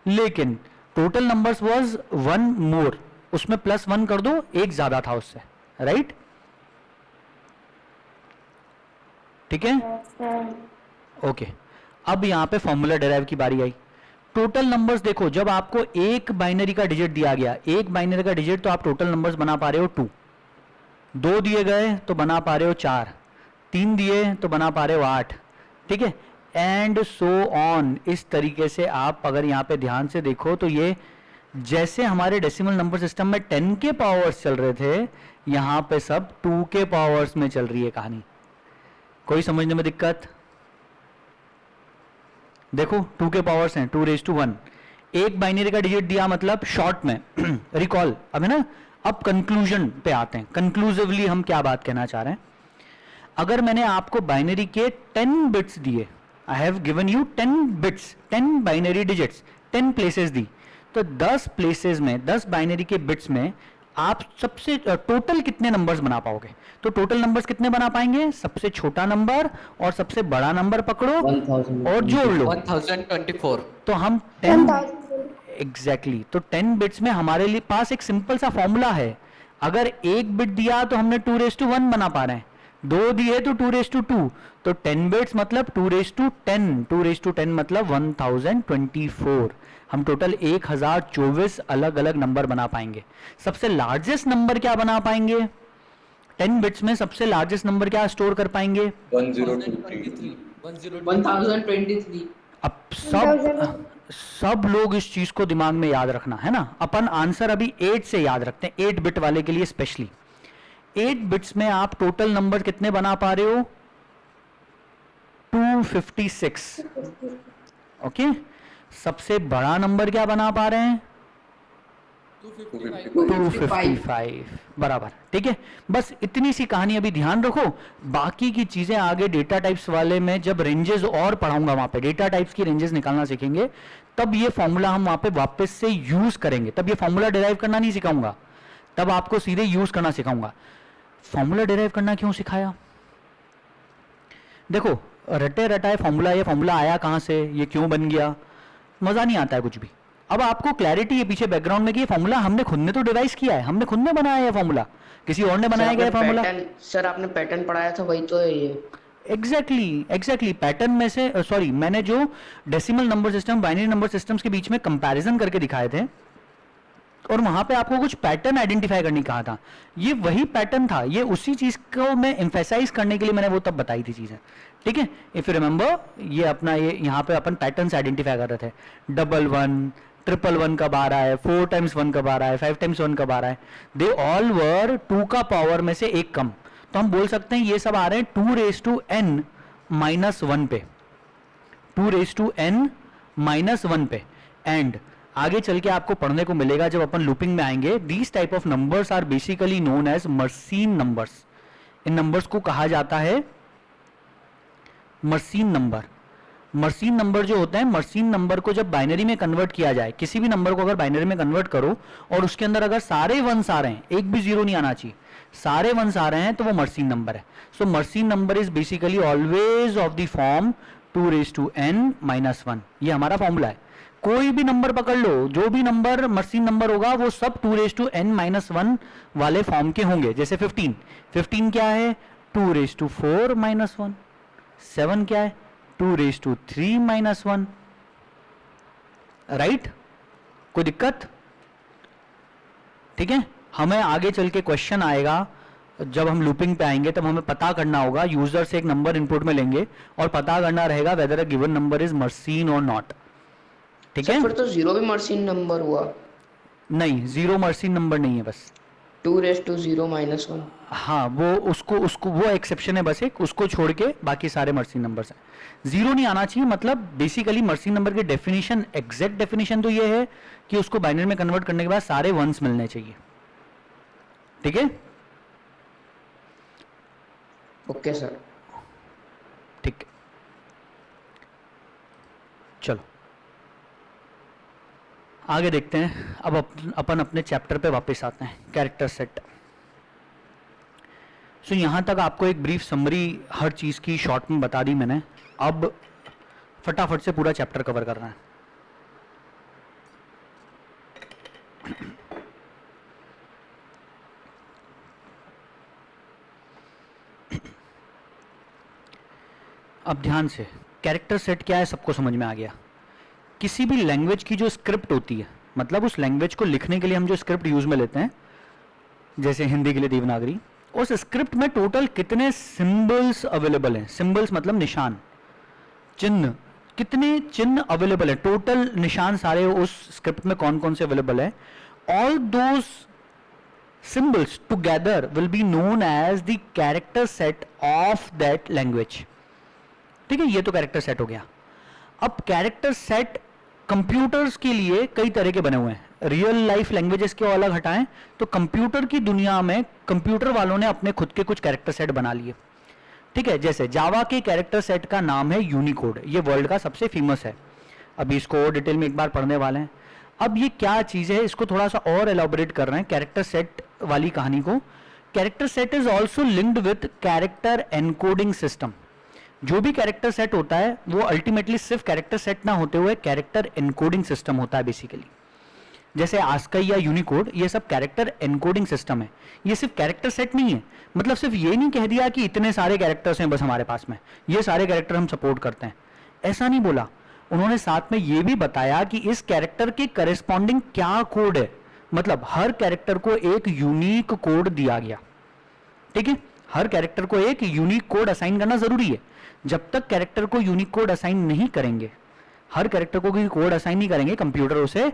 लेकिन टोटल नंबर्स वाज 1 मोर, उसमें +1 कर दो, एक ज्यादा था उससे, राइट? ठीक है, ओके। अब यहां पे फॉर्मूला डेराइव की बारी आई। टोटल नंबर्स देखो, जब आपको एक बाइनरी का डिजिट दिया गया, एक बाइनरी का डिजिट, तो आप टोटल नंबर्स बना पा रहे हो 2। 2 दिए गए तो बना पा रहे हो 4, 3 दिए तो बना पा रहे हो 8, ठीक है, एंड सो ऑन। इस तरीके से आप अगर यहाँ पे ध्यान से देखो तो ये जैसे हमारे डेसिमल नंबर सिस्टम में 10 के पावर्स चल रहे थे, यहाँ पे सब 2 के पावर्स में चल रही है कहानी। कोई समझने में दिक्कत? देखो 2 के पावर्स हैं, 2⁻1। एक बाइनरी का डिजिट दिया, मतलब शॉर्ट में रिकॉल, अब है ना, अब कंक्लूजन पे आते हैं। कंक्लूसिवली हम क्या बात कहना चाह रहे हैं? अगर मैंने आपको बाइनरी के 10 बिट्स दिए, I have given you 10 bits, 10 binary digits, 10 places दी, तो 10 प्लेसेस में, 10 बाइनरी के बिट्स में आप सबसे टोटल कितने नंबर्स बना पाओगे? तो टोटल नंबर्स कितने बना पाएंगे? सबसे छोटा नंबर और सबसे बड़ा नंबर पकड़ो 1000 और जोड़ लो। 1024। तो हम 10 एग्जैक्टली तो 10 बिट्स में हमारे लिए पास एक सिंपल सा फॉर्मूला है। अगर एक बिट दिया तो हमने 2:1 बना पा रहे हैं, 2 दिए तो 2:2, तो 10 बिट्स मतलब 2:10, 2:10 मतलब 1024। हम टोटल 1024 अलग अलग नंबर बना पाएंगे। सबसे लार्जेस्ट नंबर क्या बना पाएंगे? 10 बिट्स में सबसे लार्जेस्ट नंबर क्या स्टोर कर पाएंगे? 1023 1023 अब सब लोग इस चीज को दिमाग में याद रखना है ना। अपन आंसर अभी 8 से याद रखते हैं, 8 बिट वाले के लिए स्पेशली। 8 बिट्स में आप टोटल नंबर कितने बना पा रहे हो? 256। ओके, सबसे बड़ा नंबर क्या बना पा रहे हैं? 255 बराबर। ठीक है, बस इतनी सी कहानी अभी ध्यान रखो। बाकी की चीजें आगे डेटा टाइप्स वाले में जब रेंजेस और पढ़ाऊंगा, वहां पे डेटा टाइप्स की रेंजेस निकालना सीखेंगे, तब ये फॉर्मूला हम वहां पे वापस से यूज करेंगे। तब ये फॉर्मूला डिराइव करना नहीं सिखाऊंगा, तब आपको सीधे यूज करना सिखाऊंगा। फॉर्मूला डिराइव करना क्यों सिखाया? देखो, रटे रटाए फॉर्मूला, ये फॉर्मूला आया कहां से, ये क्यों बन गया, मजा नहीं आता है कुछ भी। अब आपको क्लैरिटी है पीछे बैकग्राउंड में कि ये फॉर्मूला हमने खुद ने तो डिवाइस किया है, हमने खुद ने बनाया है फॉर्मूला, किसी और ने बनाया गया फॉर्मूला? सर आपने पैटर्न पढ़ाया था, वही तो है ये। एग्जैक्टली पैटर्न में से सॉरी, मैंने जो decimal number system, binary number systems के बीच में कंपैरिजन करके दिखाए थे, और वहां पे आपको कुछ पैटर्न आइडेंटिफाई करने कहा था, ये वही पैटर्न था। ये उसी चीज को मैं एम्फेसाइज करने के लिए मैंने वो तब बताई थी चीजें। ठीक है, इफ यू रिमेंबर, ये अपना ये यहाँ पे अपन पैटर्न्स आइडेंटिफाई कर रहे थे। 11 111 कब आ रहा है, 4 times 1 कब आ रहा है, 5 times 1 कब आ रहा है। दे ऑल वर 2 का पावर में से एक कम, तो हम बोल सकते हैं ये सब आ रहे हैं 2n - 1 पे, 2n - 1 पे। एंड आगे चल के आपको पढ़ने को मिलेगा जब अपन लूपिंग में आएंगे, these type of numbers are basically known as Mersenne numbers. इन नंबर्स को कहा जाता है मर्सीन नंबर। मर्सीन नंबर जो होता है, मर्सीन नंबर को जब बाइनरी में कन्वर्ट किया जाए, किसी भी नंबर को अगर बाइनरी में कन्वर्ट करो और उसके अंदर अगर सारे वंस आ रहे हैं, एक भी जीरो नहीं आना चाहिए, सारे वंस आ रहे हैं, तो वो मर्सीन नंबर है। So Mersenne number is basically always of the form 2n - 1। ये हमारा फॉर्मूला है। कोई भी नंबर पकड़ लो, जो भी नंबर मर्सीन नंबर होगा वो सब 2n - 1 वाले फॉर्म के होंगे। जैसे 15 क्या है? 2⁴ - 1। 7 क्या है? 2�3 - 1। राइट? कोई दिक्कत? ठीक है, हमें आगे चल के क्वेश्चन आएगा, जब हम लूपिंग पे आएंगे तब हमें पता करना होगा, यूजर से एक नंबर इनपुट में लेंगे और पता करना रहेगा whether a given number is Mersenne और नॉट। ठीक है, फिर तो जीरो भी मर्सीन नंबर हुआ? नहीं, जीरो मर्सीन नंबर नहीं है, बस 2⁻0 - 1। हाँ, वो उसको वो एक्सेप्शन है बस एक, उसको छोड़ के बाकी सारे मर्सीन नंबर्स हैं। जीरो नहीं आना चाहिए, मतलब बेसिकली मर्सीन नंबर की डेफिनेशन, एग्जैक्ट डेफिनेशन तो ये है कि उसको बाइनरी में कन्वर्ट करने के बाद सारे वंस मिलने चाहिए। ठीक है, ओके सर। ठीक, चलो आगे देखते हैं। अब अपन अपने चैप्टर पे वापस आते हैं, कैरेक्टर सेट। सो यहाँ तक आपको एक ब्रीफ समरी हर चीज़ की शॉर्ट में बता दी मैंने। अब फटाफट से पूरा चैप्टर कवर करना है। अब ध्यान से, कैरेक्टर सेट क्या है सबको समझ में आ गया। किसी भी लैंग्वेज की जो स्क्रिप्ट होती है, मतलब उस लैंग्वेज को लिखने के लिए हम जो स्क्रिप्ट यूज में लेते हैं, जैसे हिंदी के लिए देवनागरी, उस स्क्रिप्ट में टोटल कितने सिंबल्स अवेलेबल हैं? सिंबल्स मतलब निशान, चिन्ह, कितने चिन्ह अवेलेबल है, टोटल निशान सारे उस स्क्रिप्ट में कौन कौन से अवेलेबल है। All those symbols together will be known as the character set of that language. ठीक है, ये तो कैरेक्टर सेट हो गया। अब कैरेक्टर सेट कंप्यूटर्स के लिए कई तरह के बने हुए हैं। रियल लाइफ लैंग्वेजेस के अलग हटाएं तो कंप्यूटर की दुनिया में कंप्यूटर वालों ने अपने खुद के कुछ कैरेक्टर सेट बना लिए। ठीक है, जैसे जावा के कैरेक्टर सेट का नाम है यूनिकोड, ये वर्ल्ड का सबसे फेमस है। अभी इसको और डिटेल में एक बार पढ़ने वाले हैं। अब ये क्या चीज है, इसको थोड़ा सा और एलॉबरेट कर रहे हैं कैरेक्टर सेट वाली कहानी को। Character set is also linked with character encoding system. जो भी कैरेक्टर सेट होता है वो अल्टीमेटली सिर्फ कैरेक्टर सेट ना होते हुए कैरेक्टर एनकोडिंग सिस्टम होता है बेसिकली। जैसे आस्की या यूनिकोड, ये सब कैरेक्टर एनकोडिंग सिस्टम है। ये सिर्फ कैरेक्टर सेट नहीं है, मतलब सिर्फ ये नहीं कह दिया कि इतने सारे कैरेक्टर्स हैं बस हमारे पास में, ये सारे कैरेक्टर हम सपोर्ट करते हैं, ऐसा नहीं बोला। उन्होंने साथ में ये भी बताया कि इस कैरेक्टर के करेस्पॉन्डिंग क्या कोड है, मतलब हर कैरेक्टर को एक यूनिक कोड दिया गया। ठीक है, हर कैरेक्टर को एक यूनिक कोड असाइन करना जरूरी है। जब तक कैरेक्टर को यूनिक कोड असाइन नहीं करेंगे, हर कैरेक्टर को कोई कोड असाइन नहीं करेंगे, कंप्यूटर उसे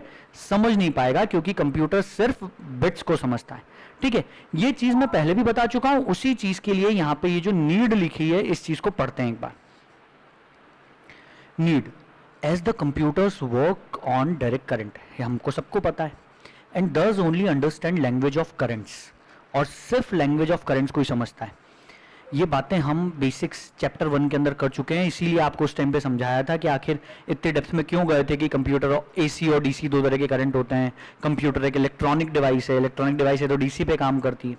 समझ नहीं पाएगा, क्योंकि कंप्यूटर सिर्फ बिट्स को समझता है। ठीक है, ये चीज मैं पहले भी बता चुका हूं, उसी चीज के लिए यहां पे ये जो नीड लिखी है इस चीज को पढ़ते हैं एक बार। Need, as the computers work on direct current, हमको सबको पता है, and does only understand language of currents, और सिर्फ लैंग्वेज ऑफ करंट्स को ही समझता है। ये बातें हम बेसिक्स चैप्टर 1 के अंदर कर चुके हैं, इसीलिए आपको उस टाइम पे समझाया था कि आखिर इतने डेप्थ में क्यों गए थे कि कंप्यूटर एसी और डीसी दो तरह के करंट होते हैं, कंप्यूटर एक इलेक्ट्रॉनिक डिवाइस है, इलेक्ट्रॉनिक डिवाइस है तो डीसी पे काम करती है।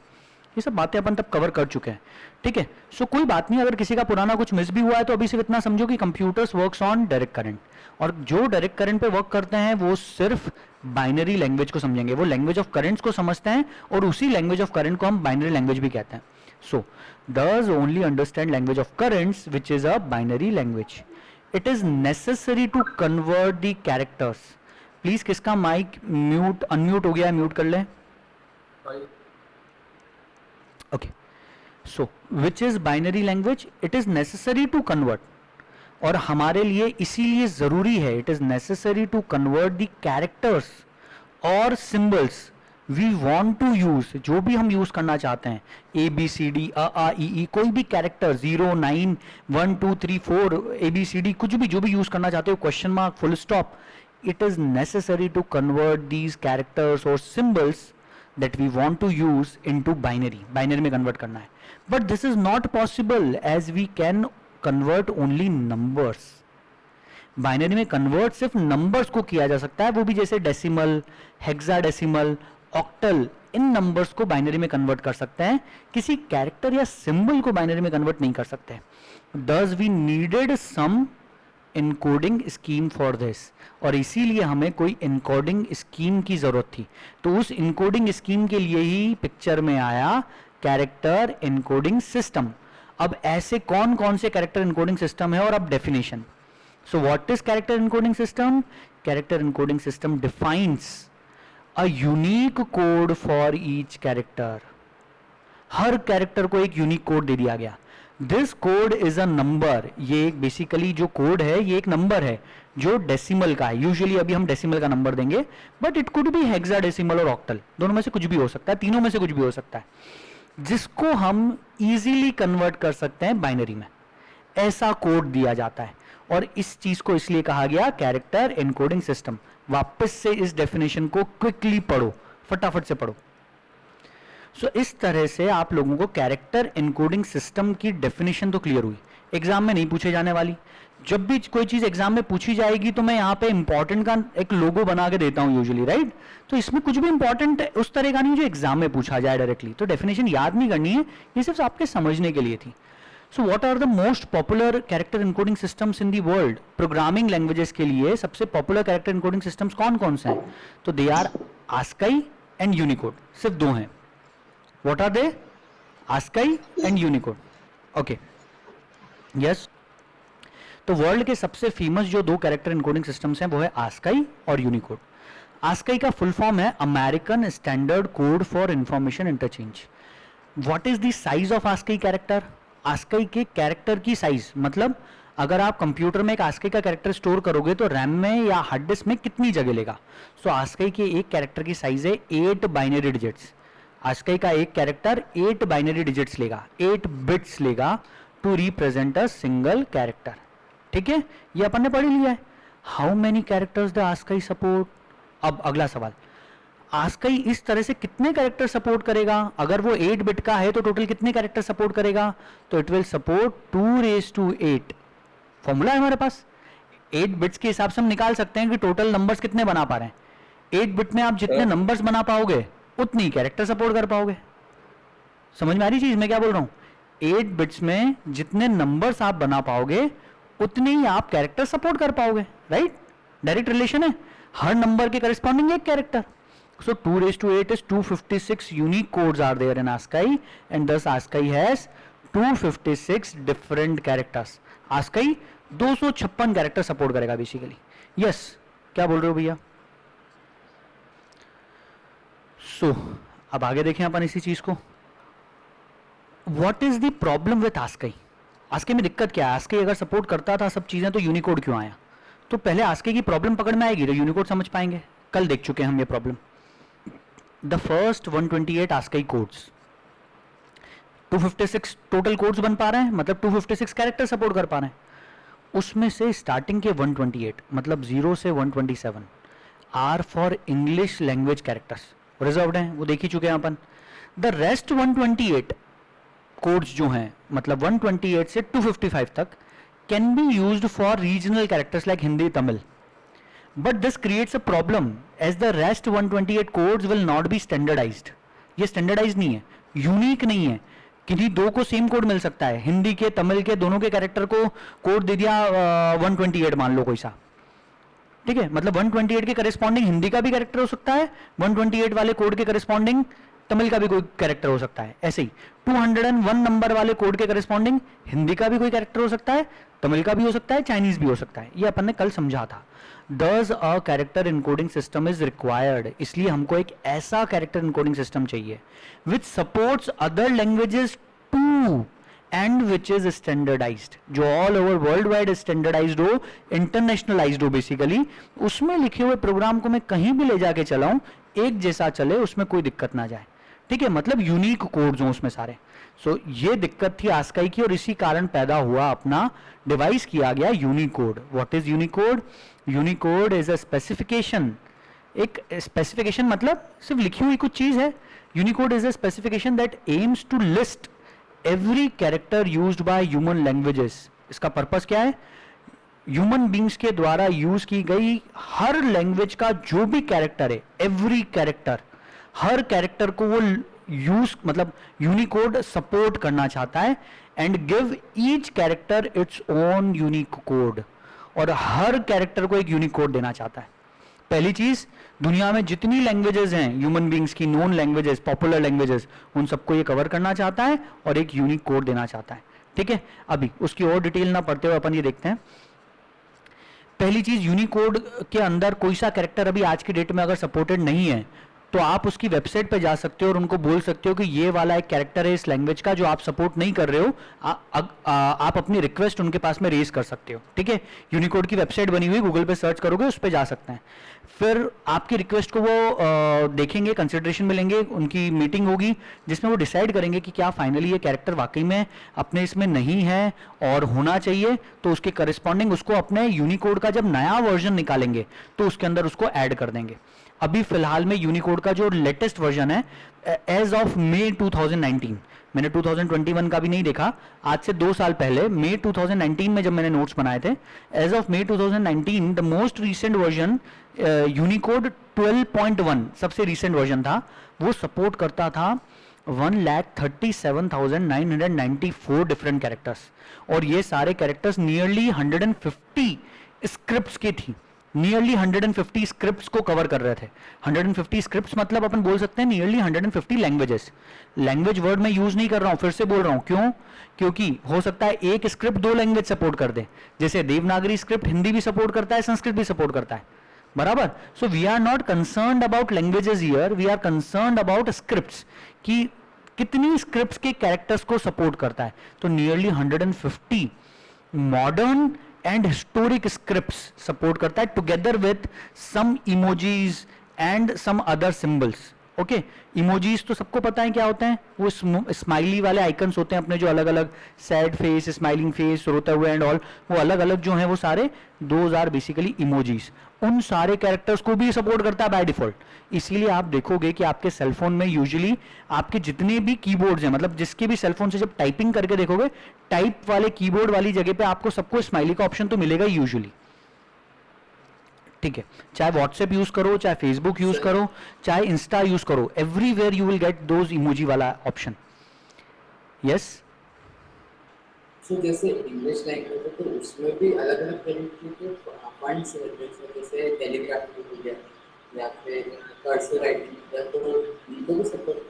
ये सब बातें अपन तब कवर कर चुके हैं। ठीक है, सो कोई बात नहीं, अगर किसी का पुराना कुछ मिस भी हुआ है तो अभी सिर्फ इतना समझो कि computers works on direct current, और जो डायरेक्ट करंट पे वर्क करते हैं वो सिर्फ बाइनरी लैंग्वेज को समझेंगे, वो लैंग्वेज ऑफ करंट्स को समझते हैं, और उसी लैंग्वेज ऑफ करंट को हम बाइनरी लैंग्वेज भी कहते हैं। सो does only understand language of currents, which is a binary language. It is necessary to convert the characters. Please किसका माइक म्यूट अनम्यूट हो गया है, म्यूट कर लें। Okay. So which is binary language? It is necessary to convert. और हमारे लिए इसीलिए जरूरी है, it is necessary to convert the characters और symbols we want to use, जो भी हम यूज करना चाहते हैं, ए बी सी डी आ ई, कोई भी character 0 9 1 2 3 4 A B C D, कुछ भी जो भी यूज करना चाहते हो, question mark, full stop, it is necessary to convert these characters और symbols that we want to use into binary, binary में कन्वर्ट करना है। But this is not possible as we can convert only numbers. Binary में कन्वर्ट सिर्फ नंबर्स को किया जा सकता है, वो भी जैसे डेसिमल, हेक्साडेसिमल, ऑक्टल, इन नंबर्स को बाइनरी में कन्वर्ट कर सकते हैं, किसी कैरेक्टर या सिंबल को बाइनरी में कन्वर्ट नहीं कर सकते। Thus we needed some encoding scheme for this, और इसीलिए हमें कोई इनकोडिंग स्कीम की जरूरत थी। तो उस इनकोडिंग स्कीम के लिए ही पिक्चर में आया कैरेक्टर इनकोडिंग सिस्टम। अब ऐसे कौन कौन से कैरेक्टर इनकोडिंग सिस्टम है, और अब definition. So what is character encoding system? Character encoding system defines a unique code for each character. Her character को एक यूनिक कोड दे दिया गया। This code is a number, ये एक बेसिकली जो कोड है ये एक नंबर है जो डेसिमल का है। यूजुअली अभी हम डेसिमल का नंबर देंगे, but it could be hexadecimal और ऑक्टल, दोनों में से कुछ भी हो सकता है, तीनों में से कुछ भी हो सकता है, जिसको हम इजीली कन्वर्ट कर सकते हैं बाइनरी में। ऐसा कोड दिया जाता है, और इस चीज को इसलिए कहा गया कैरेक्टर एनकोडिंग सिस्टम। वापस से इस डेफिनेशन को क्विकली पढ़ो, फटाफट से पढ़ो। सो इस तरह से आप लोगों को कैरेक्टर एनकोडिंग सिस्टम की डेफिनेशन तो क्लियर हुई, एग्जाम में नहीं पूछे जाने वाली। जब भी कोई चीज एग्जाम में पूछी जाएगी तो मैं यहाँ पे इंपॉर्टेंट का एक लोगो बना के देता हूँ यूजुअली, राइट? तो इसमें कुछ भी इंपॉर्टेंट उस तरह का नहीं जो एग्जाम में पूछा जाए डायरेक्टली, तो डेफिनेशन याद नहीं करनी है, ये सिर्फ आपके समझने के लिए थी। So what are the most popular character encoding systems in the world? Programming languages के लिए सबसे पॉपुलर कैरेक्टर इनकोडिंग सिस्टम्स कौन कौन से हैं? तो they are ASCII and Unicode, सिर्फ दो हैं। What are they? ASCII and Unicode. Okay, yes. तो वर्ल्ड के सबसे फेमस जो दो कैरेक्टर इनकोडिंग सिस्टम्स हैं वो है आस्काई और यूनिकोड। आस्काई का फुल फॉर्म है American standard code for information interchange. What is the size of ASCII character? ASCII के कैरेक्टर की साइज, मतलब अगर आप कंप्यूटर में एक आस्काई का कैरेक्टर स्टोर करोगे तो रैम में या हार्ड डिस्क में कितनी जगह लेगा? सो आस्काई के एक कैरेक्टर की साइज है 8 बाइनरी डिजिट्स। आस्काई का एक कैरेक्टर 8 बाइनरी डिजिट्स लेगा, 8 बिट्स लेगा to represent a single character. ठीक है, ये अपन ने पढ़ लिया है। How many characters the ASCII support? अब अगला सवाल, आस्काई इस तरह से कितने कैरेक्टर सपोर्ट करेगा? अगर वो 8 बिट का है तो टोटल कितने कैरेक्टर सपोर्ट करेगा? तो इट विल सपोर्ट 2⁸। फॉर्मूला है हमारे पास, 8 बिट्स के हिसाब से हम निकाल सकते हैं कि टोटल नंबर्स कितने बना पा रहे हैं। 8 बिट में आप जितने नंबर्स बना पाओगे उतनी कैरेक्टर सपोर्ट कर पाओगे। समझ में आ रही चीज मैं क्या बोल रहा हूं? 8 बिट्स में जितने नंबर्स आप बना पाओगे उतने ही आप कैरेक्टर सपोर्ट कर पाओगे, राइट? डायरेक्ट रिलेशन है, हर नंबर के करस्पॉन्डिंग एक character. So 2⁸ is 256 unique codes are there in ASCII, and thus ASCII has 256 different characters. ASCII 256 character support करेगा बेसिकली। यस, क्या बोल रहे हो भैया? सो अब आगे देखें अपन इसी चीज को। What is the problem with ASCII? ASCII में दिक्कत क्या है? आस्की अगर सपोर्ट करता था सब चीज़ें तो यूनिकोड क्यों आया? तो पहले आस्की की प्रॉब्लम पकड़ में आएगी तो यूनिकोड समझ पाएंगे। कल देख चुके हैं हम ये problem. The first 128 ASCII codes, 256 total codes बन पा रहे हैं, मतलब 256 कैरेक्टर सपोर्ट कर पा रहे हैं। उसमें से स्टार्टिंग के 128 मतलब 0 से 127 are for English language characters, reserved हैं, वो देख ही चुके हैं अपन। द रेस्ट 128 कोड्स जो हैं मतलब 128 से 255 तक can be used for regional characters like Hindi, Tamil. But this creates a problem as the rest 128 codes will not be standardized. ये स्टैंडर्डाइज नहीं है, यूनिक नहीं है। किन्हीं दो को सेम कोड मिल सकता है, हिंदी के तमिल के दोनों के कैरेक्टर को कोड दे दिया 128 मान लो कोई सा, ठीक है, मतलब 128 के करेस्पॉन्डिंग हिंदी का भी कैरेक्टर हो सकता है, 128 वाले कोड के करेस्पॉन्डिंग तमिल का भी कोई कैरेक्टर हो सकता है। ऐसे ही 201 नंबर वाले कोड के करेस्पॉन्डिंग हिंदी का भी कोई कैरेक्टर हो सकता है, तमिल का भी हो सकता है, चाइनीज भी हो सकता है। ये अपन ने कल समझा था। Thus a character encoding system is required, इसलिए हमको एक ऐसा कैरेक्टर इनकोडिंग सिस्टम चाहिए which supports other languages too and which is standardized, जो all over world wide standardized हो, internationalized हो बेसिकली। उसमें लिखे हुए प्रोग्राम को मैं कहीं भी ले जाके चलाऊं एक जैसा चले, उसमें कोई दिक्कत ना जाए, ठीक है, मतलब यूनिक कोड्स हों उसमें सारे। सो ये दिक्कत थी आस्की की और इसी कारण पैदा हुआ अपना डिवाइस किया गया Unicode. What is Unicode? Unicode is a specification, एक स्पेसिफिकेशन मतलब सिर्फ लिखी हुई कुछ चीज है। Unicode is a specification that aims to list every character used by human languages. इसका पर्पस क्या है? ह्यूमन बींग्स के द्वारा यूज की गई हर लैंग्वेज का जो भी कैरेक्टर है, एवरी कैरेक्टर, हर कैरेक्टर को वो यूज मतलब यूनिकोड सपोर्ट करना चाहता है and give each character its own unique code, और हर कैरेक्टर को एक यूनिक कोड देना चाहता है। पहली चीज, दुनिया में जितनी लैंग्वेजेस हैं ह्यूमन बींग्स की, नोन लैंग्वेजेस, पॉपुलर लैंग्वेजेस, उन सबको ये कवर करना चाहता है और एक यूनिक कोड देना चाहता है, ठीक है। अभी उसकी और डिटेल ना पढ़ते हुए अपन ये देखते हैं। पहली चीज, यूनिकोड के अंदर कोई सा कैरेक्टर अभी आज की डेट में अगर सपोर्टेड नहीं है तो आप उसकी वेबसाइट पे जा सकते हो और उनको बोल सकते हो कि ये वाला एक कैरेक्टर है इस लैंग्वेज का जो आप सपोर्ट नहीं कर रहे हो, आप अपनी रिक्वेस्ट उनके पास में रेज कर सकते हो, ठीक है। यूनिकोड की वेबसाइट बनी हुई, गूगल पे सर्च करोगे उस पे जा सकते हैं। फिर आपकी रिक्वेस्ट को वो देखेंगे, कंसिडरेशन में लेंगे, उनकी मीटिंग होगी जिसमें वो डिसाइड करेंगे कि क्या फाइनली ये कैरेक्टर वाकई में अपने इसमें नहीं है और होना चाहिए, तो उसके करस्पॉन्डिंग उसको अपने यूनिकोड का जब नया वर्जन निकालेंगे तो उसके अंदर उसको ऐड कर देंगे। अभी फिलहाल में यूनिकोड का जो लेटेस्ट वर्जन है एज ऑफ मई 2019, मैंने 2021 का भी नहीं देखा, आज से 2 साल पहले मई 2019 में जब मैंने नोट्स बनाए थे, as of May 2019 the most recent version Unicode 12.1 सबसे रीसेंट वर्जन था, वो सपोर्ट करता था 1,37,994 डिफरेंट कैरेक्टर्स, और ये सारे कैरेक्टर्स नियरली 150 स्क्रिप्ट्स के थी, नियरली 150 स्क्रिप्ट्स को कवर कर रहे थे। 150 स्क्रिप्ट्स मतलब अपन बोल सकते हैं नियरली 150 लैंग्वेजेस। लैंग्वेज वर्ड में यूज नहीं कर रहा हूं, फिर से बोल रहा हूं, क्यों? क्योंकि हो सकता है एक स्क्रिप्ट 2 लैंग्वेज सपोर्ट कर दे, जैसे देवनागरी स्क्रिप्ट हिंदी भी सपोर्ट करता है, संस्कृत भी सपोर्ट करता है, बराबर। So we are not concerned about languages here, we are concerned about scripts, कि कितनी स्क्रिप्ट्स के कैरेक्टर्स को सपोर्ट करता है। तो nearly 150 modern and historic scripts support करता है, together with some emojis and some other symbols. Okay, emojis तो सबको पता है क्या होते हैं, वो स्माइली वाले आइकन्स होते हैं अपने, जो अलग अलग सैड फेस, स्माइलिंग फेस, रोते हुए एंड ऑल, वो अलग अलग जो हैं वो सारे 2000 बेसिकली इमोजीज, उन सारे कैरेक्टर्स को भी सपोर्ट करता है बाय डिफॉल्ट। इसीलिए आप देखोगे कि आपके सेलफोन में यूजुअली आपके जितने भी कीबोर्ड्स हैं, मतलब जिसके भी सेलफोन से जब टाइपिंग करके देखोगे, टाइप वाले कीबोर्ड वाली जगह पे आपको सबको स्माइली का ऑप्शन तो मिलेगा यूजुअली, ठीक है। चाहे व्हाट्सएप यूज करो, चाहे फेसबुक यूज करो, चाहे इंस्टा यूज करो, everywhere you will get those emoji वाला ऑप्शन। यस, सो जैसे इंग्लिश लैंग्वेज है तो उसमें भी अलग अलग तरीके के फंड्स होते हैं, जैसे टेलीग्राफी हो गया या फिर कर्सिव राइटिंग हो गया, तो इनको भी सपोर्ट करता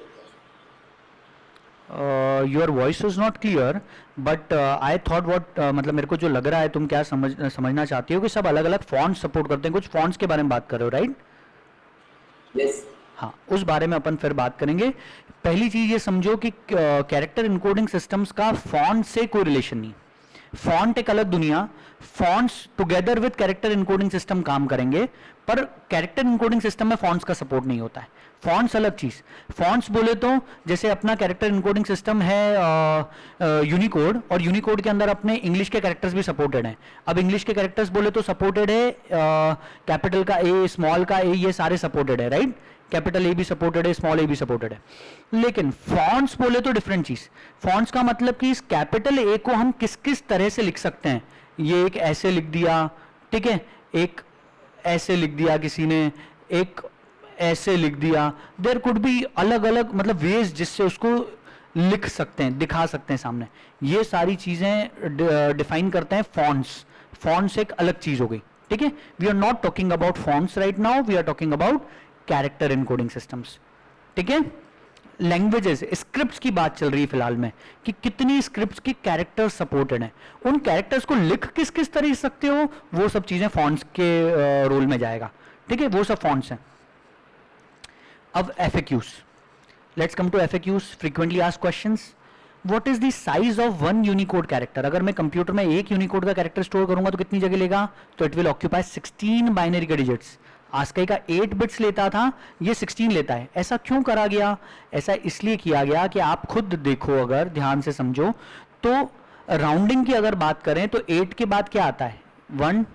है। Your voice is not clear but I thought what, मतलब मेरे को जो लग रहा है तुम क्या समझना चाहती हो कि सब अलग अलग फॉन्ट्स सपोर्ट करते हैं, कुछ फॉन्ट्स के बारे में बात कर रहे हो, राइट? यस। हाँ, उस बारे में अपन फिर बात करेंगे। पहली चीज ये समझो कि कैरेक्टर इनकोडिंग सिस्टम्स का फॉन्ट से कोई रिलेशन नहीं। फॉन्ट एक अलग दुनिया, fonts together with character encoding system काम करेंगे, पर कैरेक्टर इनकोडिंग सिस्टम में फॉन्ट्स का सपोर्ट नहीं होता है। फॉन्ट्स अलग चीज। फॉन्ट्स बोले तो जैसे अपना कैरेक्टर इनकोडिंग सिस्टम है यूनिकोड, और यूनिकोड के अंदर अपने इंग्लिश के कैरेक्टर्स भी सपोर्टेड हैं। अब इंग्लिश के कैरेक्टर्स बोले तो सपोर्टेड है कैपिटल का ए, स्मॉल का ए, ये सारे सपोर्टेड है, राइट। कैपिटल ए भी सपोर्टेड है, स्मॉल ए भी सपोर्टेड है। लेकिन फॉन्ट्स बोले तो डिफरेंट चीज। फॉन्ट्स का मतलब कि इस कैपिटल ए को हम किस किस तरह से लिख सकते हैं। ये एक ऐसे लिख दिया, ठीक है, एक ऐसे लिख दिया किसी ने, एक ऐसे लिख दिया। देयर कुड बी अलग अलग मतलब वेज जिससे उसको लिख सकते हैं, दिखा सकते हैं सामने। ये सारी चीजें डिफाइन करते हैं फॉन्ट्स। फॉन्ट्स एक अलग चीज हो गई, ठीक है। We are not talking about fonts right now, we are talking about character encoding systems, ठीक है। लैंग्वेजेस, स्क्रिप्ट्स की बात चल रही है फिलहाल में कि कितनी स्क्रिप्ट्स की कैरेक्टर सपोर्टेड हैं। उन कैरेक्टर्स को लिख किस किस तरह सकते हो, वो सब चीजें फॉन्ट्स के रोल में जाएगा, ठीक है। वो सब फॉन्ट्स हैं। अब FAQs, let's come to FAQs, frequently asked questions. What is the size of one Unicode character? अगर मैं कंप्यूटर में एक यूनिकोड का कैरेक्टर स्टोर करूंगा तो कितनी जगह लेगा? तो इट विल ऑक्यूपाई 16 बाइनरी के डिजिट्स। आस्काई का 8 बिट्स लेता था, ये 16 लेता है। ऐसा क्यों करा गया? ऐसा इसलिए किया गया कि आप खुद देखो, अगर ध्यान से समझो तो राउंडिंग की अगर बात करें तो 8 के बाद क्या आता है? 1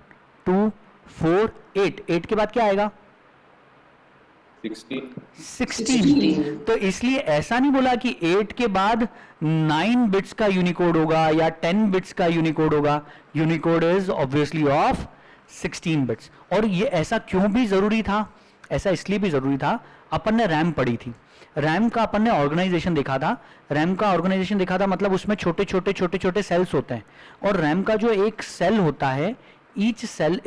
2 4 8, 8 के बाद क्या आएगा? 16। तो इसलिए ऐसा नहीं बोला कि 8 के बाद 9 बिट्स का यूनिकोड होगा या 10 बिट्स का यूनिकोड होगा। Unicode is obviously of 16 bits. और ये ऐसा क्यों भी जरूरी था? ऐसा इसलिए भी जरूरी था, अपन ने रैम पढ़ी थी। रैम का अपन ने ऑर्गेनाइजेशन देखा था। रैम का ऑर्गेनाइजेशन देखा था मतलब उसमें छोटे छोटे छोटे छोटे सेल्स होते हैं, और रैम का जो एक सेल होता है, ईच सेल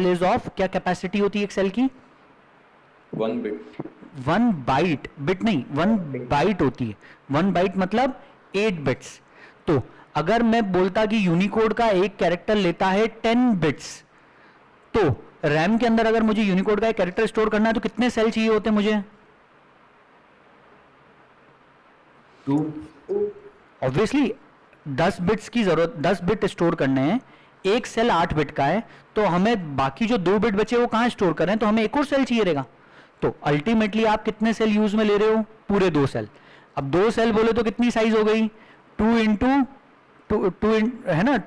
इज ऑफ क्या कैपेसिटी होती है एक सेल की? 1 बिट। 1 बाइट, बिट नहीं, 1 बाइट होती है। 1 बाइट मतलब 8 बिट्स। तो अगर मैं बोलता कि यूनिकोड का एक कैरेक्टर लेता है 10 बिट्स, तो रैम के अंदर अगर मुझे यूनिकोड का एक कैरेक्टर स्टोर करना है तो कितने सेल चाहिए होते मुझे? 2। ऑब्वियसली 10 बिट्स की जरूरत, 10 बिट स्टोर करने हैं। एक सेल 8 बिट का है, तो हमें बाकी जो 2 बिट बचे वो कहां स्टोर करें? तो हमें एक और सेल चाहिए रहेगा। तो अल्टीमेटली आप कितने सेल यूज में ले रहे हो? पूरे 2 सेल। अब 2 सेल बोले तो कितनी साइज हो गई? 2 इंटू है ना,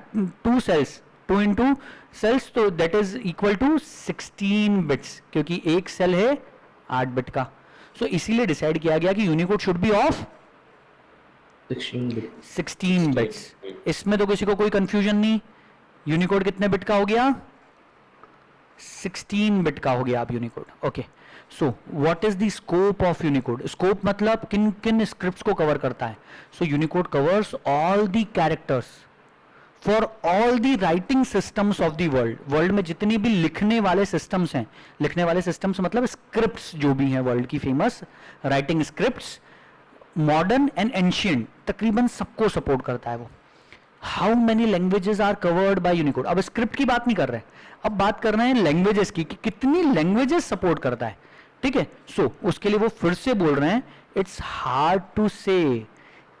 2 सेल्स, 2 इंटू सेल्स, तो that is equal to 16 bits, क्योंकि एक सेल है 8 बिट का। सो इसीलिए डिसाइड किया गया कि Unicode should be of 16 bits. इसमें तो किसी को कोई कंफ्यूजन नहीं। यूनिकोड कितने बिट का हो गया? 16 बिट का हो गया अब Unicode. Okay, so what is the scope of Unicode? Scope मतलब किन किन स्क्रिप्ट्स को कवर करता है? So Unicode covers all the characters for all the writing systems of the world. World में जितनी भी लिखने वाले सिस्टम्स हैं, लिखने वाले सिस्टम्स मतलब स्क्रिप्ट्स जो भी हैं वर्ल्ड की famous writing scripts, modern and ancient, तकरीबन सबको सपोर्ट करता है वो। How many languages are covered by Unicode? अब स्क्रिप्ट की बात नहीं कर रहे, अब बात कर रहे हैं लैंग्वेजेस की, कि कितनी लैंग्वेजेस सपोर्ट करता है, ठीक है। सो उसके लिए वो फिर से बोल रहे हैं, इट्स हार्ड टू से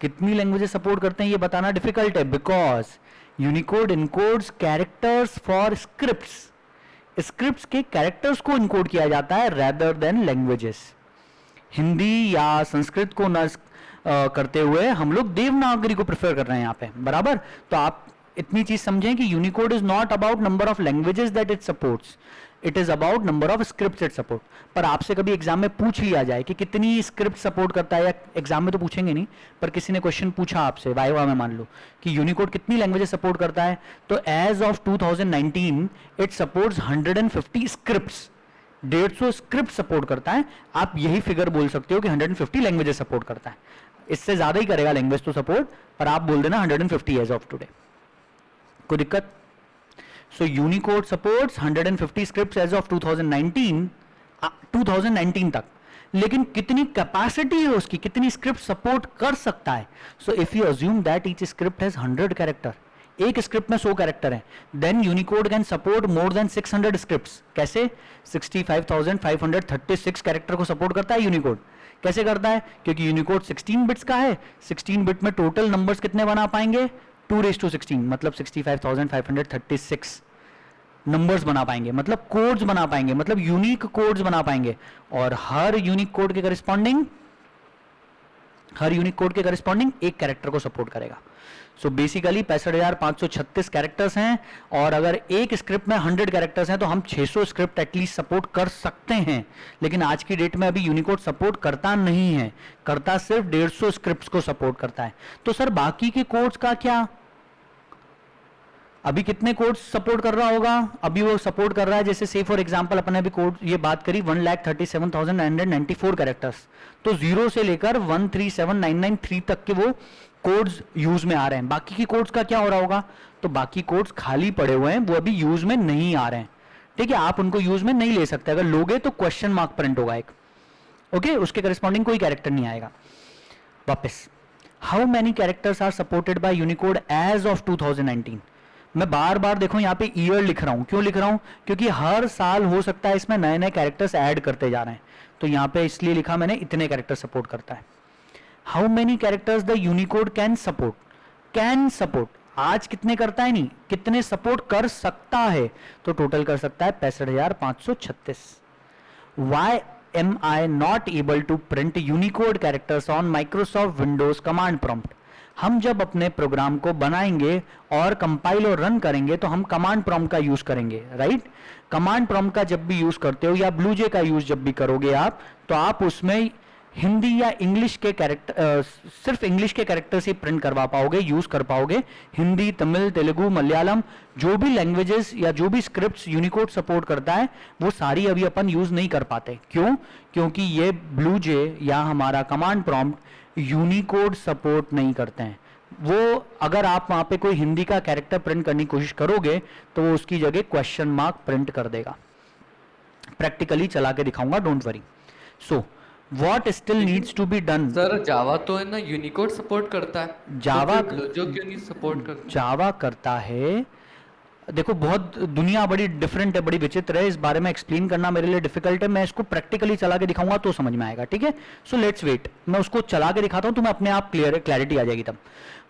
कितनी लैंग्वेजेस सपोर्ट करते हैं, ये बताना डिफिकल्ट है, because Unicode encodes characters for scripts. Scripts के कैरेक्टर्स को इनकोड किया जाता है रेदर देन लैंग्वेजेस। हिंदी या संस्कृत को न करते हुए हम लोग देवनागरी को प्रेफर कर रहे हैं यहाँ पे, बराबर। तो आप इतनी चीज समझें कि Unicode is not about number of languages that it supports, it is about number of scripts it support. पर आपसे कभी एग्जाम में पूछ लिया जाए कि कितनी स्क्रिप्ट सपोर्ट करता है, या एग्जाम में तो पूछेंगे नहीं, पर किसी ने क्वेश्चन पूछा आपसे वाइवा में, मान लो कि यूनिकोड कितनी लैंग्वेजेस सपोर्ट करता है, तो as of 2019 it supports 150 scripts. 150 script support करता है। आप यही फिगर बोल सकते हो कि 150 लैंग्वेजेस सपोर्ट करता है। इससे ज्यादा ही करेगा लैंग्वेज तो सपोर्ट, पर आप बोल देना 150 एज ऑफ टुडे, कोई दिक्कत? So Unicode supports 150 scripts as of 2019 तक। लेकिन कितनी कैपेसिटी है उसकी, कितनी स्क्रिप्ट सपोर्ट कर सकता है? So if you assume that each script has 100 character, एक स्क्रिप्ट में 100 कैरेक्टर हैं, then Unicode can support more than 600 scripts. कैसे? 65,536 कैरेक्टर को सपोर्ट करता है यूनिकोड। कैसे करता है? क्योंकि यूनिकोड 16 बिट्स का है, 16 बिट में टोटल नंबर्स कितने बना पाएंगे? 2⁻16, मतलब 65,536 नंबर्स बना पाएंगे, मतलब कोड्स बना पाएंगे, मतलब यूनिक कोड्स बना पाएंगे। और हर यूनिक कोड के करस्पॉन्डिंग एक कैरेक्टर को सपोर्ट करेगा। सो बेसिकली 65,536 कैरेक्टर्स हैं, और अगर एक स्क्रिप्ट में 100 कैरेक्टर्स हैं तो हम 600 स्क्रिप्ट एटलीस्ट सपोर्ट कर सकते हैं। लेकिन आज की डेट में अभी यूनिकोड सपोर्ट करता नहीं है, करता सिर्फ 150 स्क्रिप्ट्स को सपोर्ट करता है। तो सर बाकी के कोड्स का क्या? अभी कितने कोड्स सपोर्ट कर रहा होगा? अभी वो सपोर्ट कर रहा है, जैसे से फॉर एग्जांपल अपन ने अभी कोड ये बात करी 1,37,994 कैरेक्टर्स, तो 0 से लेकर 137,993 तक के वो कोड्स यूज में आ रहे हैं। बाकी की कोड्स का क्या हो रहा होगा? तो बाकी कोड्स खाली पड़े हुए हैं, वो अभी यूज में नहीं आ रहे हैं। ठीक है, आप उनको यूज में नहीं ले सकते, अगर लोगे तो क्वेश्चन मार्क प्रिंट होगा एक, ओके, उसके करस्पॉन्डिंग कोई कैरेक्टर नहीं आएगा। वापस, how many characters are supported by Unicode as of 2019? मैं बार बार देखो यहाँ पे ईयर लिख रहा हूं, क्यों लिख रहा हूं? क्योंकि हर साल हो सकता है इसमें नए नए कैरेक्टर्स ऐड करते जा रहे हैं, तो यहाँ पे इसलिए लिखा मैंने इतने कैरेक्टर सपोर्ट करता है। How many characters the Unicode can support? Can support, आज कितने करता है नहीं, कितने सपोर्ट कर सकता है? तो टोटल कर सकता है 65,536। Why am I not able to print Unicode characters on Microsoft Windows command prompt? हम जब अपने प्रोग्राम को बनाएंगे और कंपाइल और रन करेंगे तो हम कमांड प्रॉम्प्ट का यूज करेंगे, राइट? कमांड प्रॉम्प्ट का जब भी यूज करते हो या ब्लूजे का यूज जब भी करोगे आप, तो आप उसमें हिंदी या इंग्लिश के कैरेक्टर, सिर्फ इंग्लिश के कैरेक्टर से प्रिंट करवा पाओगे, यूज कर पाओगे। हिंदी, तमिल, तेलुगु, मलयालम, जो भी लैंग्वेजेस या जो भी स्क्रिप्ट्स यूनिकोड सपोर्ट करता है वो सारी अभी अपन यूज नहीं कर पाते। क्यों? क्योंकि ये ब्लूजे या हमारा कमांड प्रॉम्प्ट यूनिकोड सपोर्ट नहीं करते हैं। वो अगर आप वहां पे कोई हिंदी का कैरेक्टर प्रिंट करने की कोशिश करोगे तो वो उसकी जगह क्वेश्चन मार्क प्रिंट कर देगा। प्रैक्टिकली चला के दिखाऊंगा, don't worry. So what still needs to be done? Sir Java तो है ना यूनिकोड सपोर्ट करता है, जावा तो फिर जो क्यों नहीं सपोर्ट करता? जावा करता है। देखो बहुत दुनिया बड़ी डिफरेंट है, बड़ी विचित्र है, इस बारे में एक्सप्लेन करना मेरे लिए डिफिकल्ट है। मैं इसको प्रैक्टिकली चला के दिखाऊंगा तो समझ में आएगा, ठीक है? सो लेट्स वेट, मैं उसको चला के दिखाता हूं, तुम्हें अपने आप क्लैरिटी आ जाएगी तब।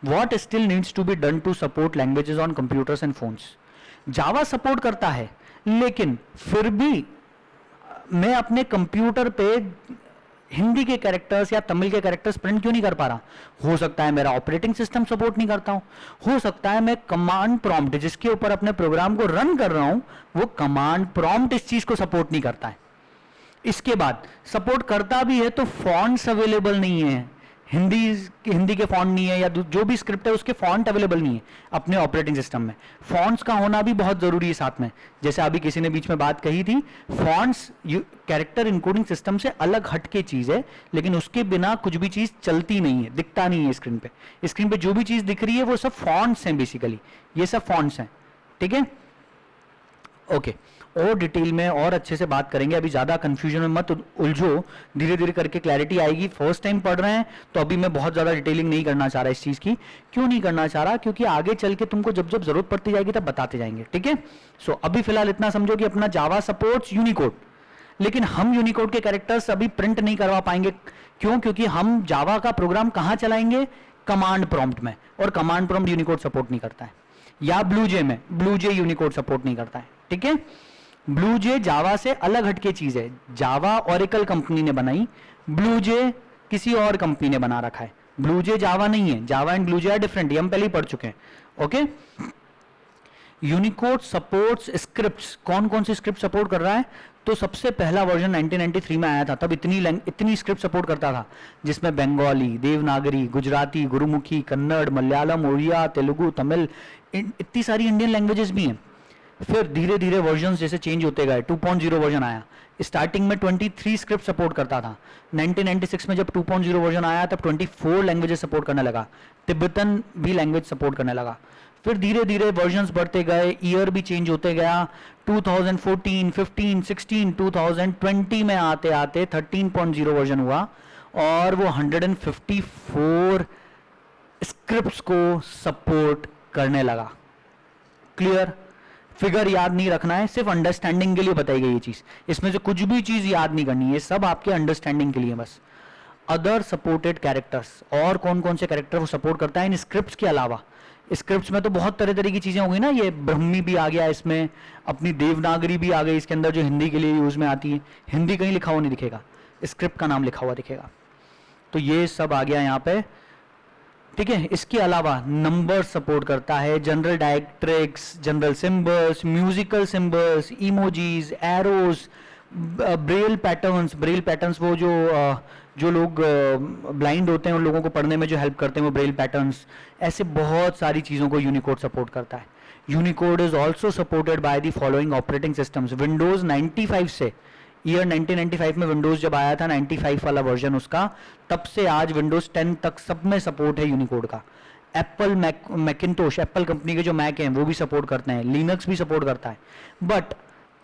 What still needs to be done to support languages on computers and phones? Java support करता है, लेकिन फिर भी मैं अपने कंप्यूटर पे हिंदी के कैरेक्टर्स या तमिल के कैरेक्टर्स प्रिंट क्यों नहीं कर पा रहा? हो सकता है मेरा ऑपरेटिंग सिस्टम सपोर्ट नहीं करता हूं, हो सकता है मैं कमांड प्रॉम्प्ट जिसके ऊपर अपने प्रोग्राम को रन कर रहा हूं वो कमांड प्रॉम्प्ट इस चीज को सपोर्ट नहीं करता है। इसके बाद सपोर्ट करता भी है तो फॉन्ट्स अवेलेबल नहीं है, हिंदी के फॉन्ट नहीं है, या जो भी स्क्रिप्ट है उसके फॉन्ट अवेलेबल नहीं है अपने ऑपरेटिंग सिस्टम में। फॉन्ट्स का होना भी बहुत जरूरी है साथ में, जैसे अभी किसी ने बीच में बात कही थी, फॉन्ट्स कैरेक्टर इनकोडिंग सिस्टम से अलग हटके चीज है, लेकिन उसके बिना कुछ भी चीज चलती नहीं है, दिखता नहीं है स्क्रीन पे। स्क्रीन पे जो भी चीज दिख रही है वो सब फॉन्ट्स हैं, बेसिकली ये सब फॉन्ट्स हैं, ठीक है? ओके, और डिटेल में और अच्छे से बात करेंगे, अभी ज्यादा कंफ्यूजन में मत उलझो, धीरे धीरे करके क्लैरिटी आएगी। फर्स्ट टाइम पढ़ रहे हैं तो अभी मैं बहुत ज्यादा डिटेलिंग नहीं करना चाह रहा इस चीज की। क्यों नहीं करना चाह रहा? क्योंकि आगे चल के तुमको जब जब जरूरत पड़ती जाएगी तब बताते जाएंगे, ठीक है? सो अभी फिलहाल इतना समझो कि अपना जावा सपोर्ट्स यूनिकोड, लेकिन हम यूनिकोड के कैरेक्टर्स अभी प्रिंट नहीं करवा पाएंगे। क्यों? क्योंकि हम जावा का प्रोग्राम कहां चलाएंगे? कमांड प्रॉम्प्ट में, और कमांड प्रॉम्प्ट यूनिकोड सपोर्ट नहीं करता है। या ब्लूजे में, ब्लूजे यूनिकोड सपोर्ट नहीं करता है, ठीक है? ब्लूजे जावा से अलग हटके चीज है, जावा ओरेकल कंपनी ने बनाई, ब्लूजे किसी और कंपनी ने बना रखा है। ब्लूजे जावा नहीं है, Java and BlueJ are different, ये हम पहले ही पढ़ चुके हैं, ओके? यूनिकोड सपोर्ट्स स्क्रिप्ट्स, कौन कौन सी स्क्रिप्ट सपोर्ट कर रहा है? तो सबसे पहला वर्जन 1993 में आया था, तब इतनी स्क्रिप्ट सपोर्ट करता था, जिसमें बंगाली, देवनागरी, गुजराती, गुरुमुखी, कन्नड़, मलयालम, उड़िया, तेलुगु, तमिल, इतनी सारी इंडियन लैंग्वेजेस भी हैं। फिर धीरे धीरे वर्जन जैसे चेंज होते गए, 2.0 वर्जन आया, स्टार्टिंग में 23 स्क्रिप्ट सपोर्ट करता था। 1996 में जब 2.0 वर्जन आया तब 24 लैंग्वेजेस सपोर्ट करने लगा, तिब्बतन भी लैंग्वेज सपोर्ट करने लगा। फिर धीरे धीरे वर्जन्स बढ़ते गए, ईयर भी चेंज होते गया, 2014, 15, 16, 2020 में आते आते 13.0 वर्जन हुआ, और वो 154 स्क्रिप्ट्स को सपोर्ट करने लगा। क्लियर? फिगर याद नहीं रखना है, सिर्फ अंडरस्टैंडिंग के लिए बताई गई ये चीज, इसमें से कुछ भी चीज याद नहीं करनी है, सब आपके अंडरस्टैंडिंग के लिए बस। अदर सपोर्टेड कैरेक्टर्स, और कौन कौन से कैरेक्टर वो सपोर्ट करता है इन स्क्रिप्ट्स के अलावा? स्क्रिप्ट्स में तो बहुत तरह तरह की चीजें होंगी ना, ये ब्रह्मी भी आ गया इसमें, अपनी देवनागरी भी आ गई इसके अंदर जो हिंदी के लिए यूज में आती है। हिंदी कहीं लिखा हुआ नहीं दिखेगा, स्क्रिप्ट का नाम लिखा हुआ दिखेगा। तो ये सब आ गया यहाँ पे, ठीक है। इसके अलावा नंबर सपोर्ट करता है, general directrix, general symbols, musical symbols, emojis, arrows, Braille patterns. Braille patterns वो जो लोग ब्लाइंड होते हैं उन लोगों को पढ़ने में जो हेल्प करते हैं वो ब्रेल पैटर्न्स। ऐसे बहुत सारी चीज़ों को यूनिकोड सपोर्ट करता है। Unicode is also supported by the following operating systems. Windows 95 से, ईयर 1995 में विंडोज जब आया था 95 वाला वर्जन उसका, तब से आज विंडोज 10 तक सब में सपोर्ट है यूनिकोड का। एप्पल मैकिंटोश, एप्पल कंपनी के जो मैक हैं वो भी सपोर्ट करते हैं, लिनक्स भी सपोर्ट करता है। But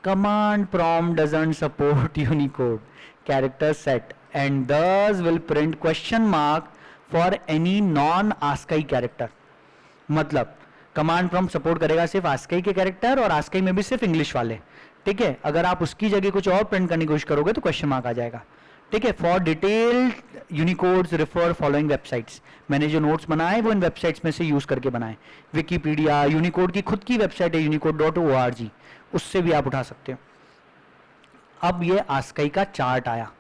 command prompt doesn't support Unicode character set and this will print question mark for any non ASCII character. मतलब कमांड प्रॉम्प्ट सपोर्ट करेगा सिर्फ आस्काई के कैरेक्टर, और आस्काई में भी सिर्फ इंग्लिश वाले, ठीक है। अगर आप उसकी जगह कुछ और प्रिंट करने की कोशिश करोगे तो क्वेश्चन मार्क आ जाएगा, ठीक है। For detailed Unicodes refer following websites. मैंने जो नोट्स बनाए वो इन वेबसाइट्स में से यूज करके बनाए। विकिपीडिया, यूनिकोड की खुद की वेबसाइट है unicode.org, उससे भी आप उठा सकते हो। अब ये आस्काई का चार्ट आया,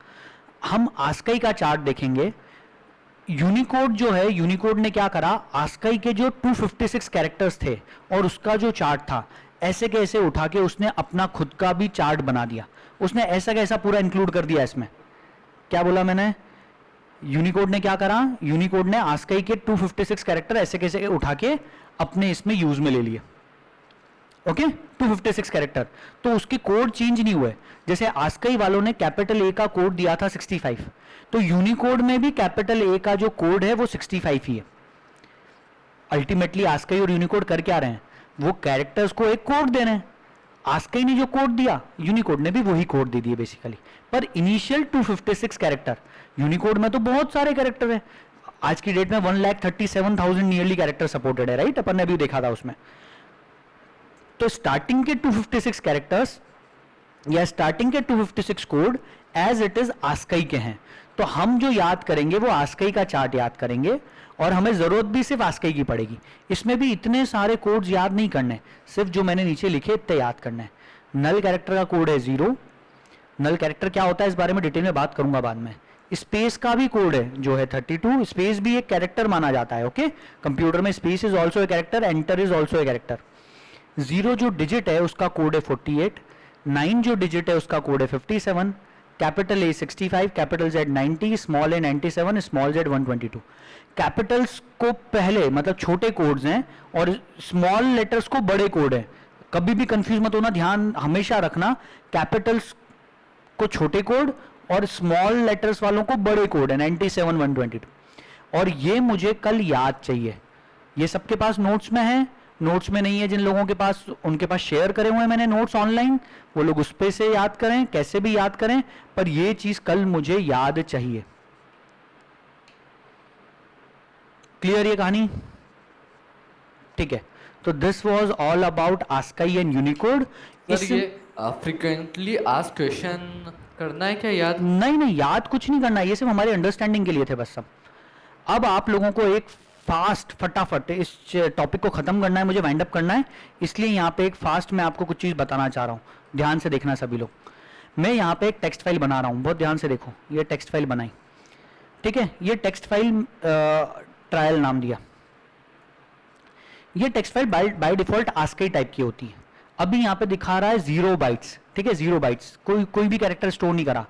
हम आस्काई का चार्ट देखेंगे। यूनिकोड जो है, यूनिकोड ने क्या करा, आस्काई के जो 256 कैरेक्टर्स थे और उसका जो चार्ट था, ऐसे के ऐसे उठा के उसने अपना खुद का भी चार्ट बना दिया। उसने ऐसा कैसा पूरा इंक्लूड कर दिया इसमें। क्या बोला मैंने? यूनिकोड ने क्या करा, यूनिकोड ने आस्काई के 256 कैरेक्टर ऐसे कैसे उठा के अपने इसमें यूज में ले लिए। ओके, 256 कैरेक्टर, तो उसके कोड चेंज नहीं हुए। जैसे आस्काई वालों ने कैपिटल ए का कोड दिया था 65, तो यूनिकोड में भी कैपिटल ए का जो कोड है वो 65 ही है। अल्टीमेटली आस्काई और यूनिकोड कर क्या रहे हैं, वो कैरेक्टर्स को एक कोड दे रहे हैं। आस्काई ने जो कोड दिया, यूनिकोड ने भी वही कोड दे दिए बेसिकली। पर इनिशियल 256 कैरेक्टर, यूनिकोड में तो बहुत सारे कैरेक्टर है। आज की डेट में 1,37,000 नियरली कैरेक्टर सपोर्टेड है, राइट? अपन ने अभी देखा था उसमें। तो स्टार्टिंग के 256 कैरेक्टर्स या स्टार्टिंग के 256 code as it is ASCII के हैं। तो हम जो याद करेंगे वो आस्काई का चार्ट याद करेंगे, और हमें जरूरत भी सिर्फ आस्काई की पड़ेगी। इसमें भी इतने सारे कोड्स याद नहीं करने, सिर्फ जो मैंने नीचे लिखे इतने याद करना है। नल कैरेक्टर का कोड है 0। नल कैरेक्टर क्या होता है इस बारे में डिटेल में बात करूंगा बाद में। स्पेस का भी कोड है जो है 32। स्पेस भी एक कैरेक्टर माना जाता है। ओके, कंप्यूटर में space is also a character, enter is also a character. 0 जो डिजिट है उसका कोड है 48, 9 जो डिजिट है उसका कोड है 57, capital A 65, capital Z 90, small A 97, small Z 122। Capitals को पहले मतलब छोटे कोड्स हैं और स्मॉल लेटर्स को बड़े कोड हैं। कभी भी कंफ्यूज मत होना, ध्यान हमेशा रखना, कैपिटल्स को छोटे कोड और स्मॉल लेटर्स वालों को बड़े कोड है 97, 122। और ये मुझे कल याद चाहिए। ये सबके पास नोट्स में है, नोट्स में नहीं है जिन लोगों के पास, उनके पास शेयर करे हुए हैं मैंने नोट्स ऑनलाइन, वो लोग उस पे से याद करें, कैसे भी याद करें, पर ये चीज कल मुझे याद चाहिए। क्लियर ये कहानी? ठीक है, तो this was all about ASCII and Unicode. Sir ये फ्रीक्वेंटली आस्क्ड क्वेश्चन करना है क्या याद? नहीं, याद कुछ नहीं करना, ये सिर्फ हमारे अंडरस्टैंडिंग के लिए थे बस सब। अब आप लोगों को एक फास्ट फटाफट इस टॉपिक को खत्म करना है, मुझे वाइंड अप करना है, इसलिए यहाँ पे एक फास्ट मैं आपको कुछ चीज़ बताना चाह रहा हूँ। ध्यान से देखना सभी लोग। मैं यहाँ पे एक टेक्स्ट फाइल बना रहा हूँ, बहुत ध्यान से देखो। ये टेक्स्ट फाइल बनाई, ठीक है। ये टेक्स्ट फाइल ट्रायल नाम दिया। ये text file by default ASCII type की होती है। अभी यहाँ पे दिखा रहा है 0 बाइट्स, ठीक है, 0 बाइट्स। कोई भी कैरेक्टर स्टोर नहीं करा,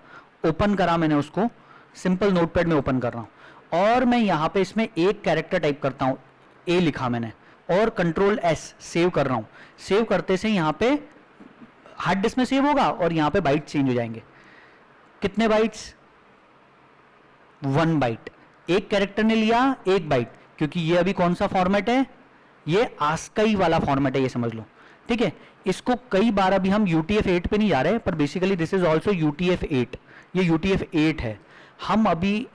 ओपन करा मैंने उसको, सिंपल नोटपैड में ओपन कर रहा हूँ, और मैं यहाँ पे इसमें एक कैरेक्टर टाइप करता हूँ, ए लिखा मैंने, और कंट्रोल एस सेव कर रहा हूँ। सेव करते से यहाँ पे हार्ड डिस्क में सेव होगा और यहाँ पे बाइट चेंज हो जाएंगे। कितने बाइट्स? 1 बाइट। एक कैरेक्टर ने लिया 1 बाइट, क्योंकि ये अभी कौन सा फॉर्मेट है, ये आस्काई वाला फॉर्मेट है, ये समझ लो, ठीक है। इसको कई बार अभी हम UTF-8 पे नहीं जा रहे, पर basically this is also UTF-8। ये UTF-8 है। हम अभी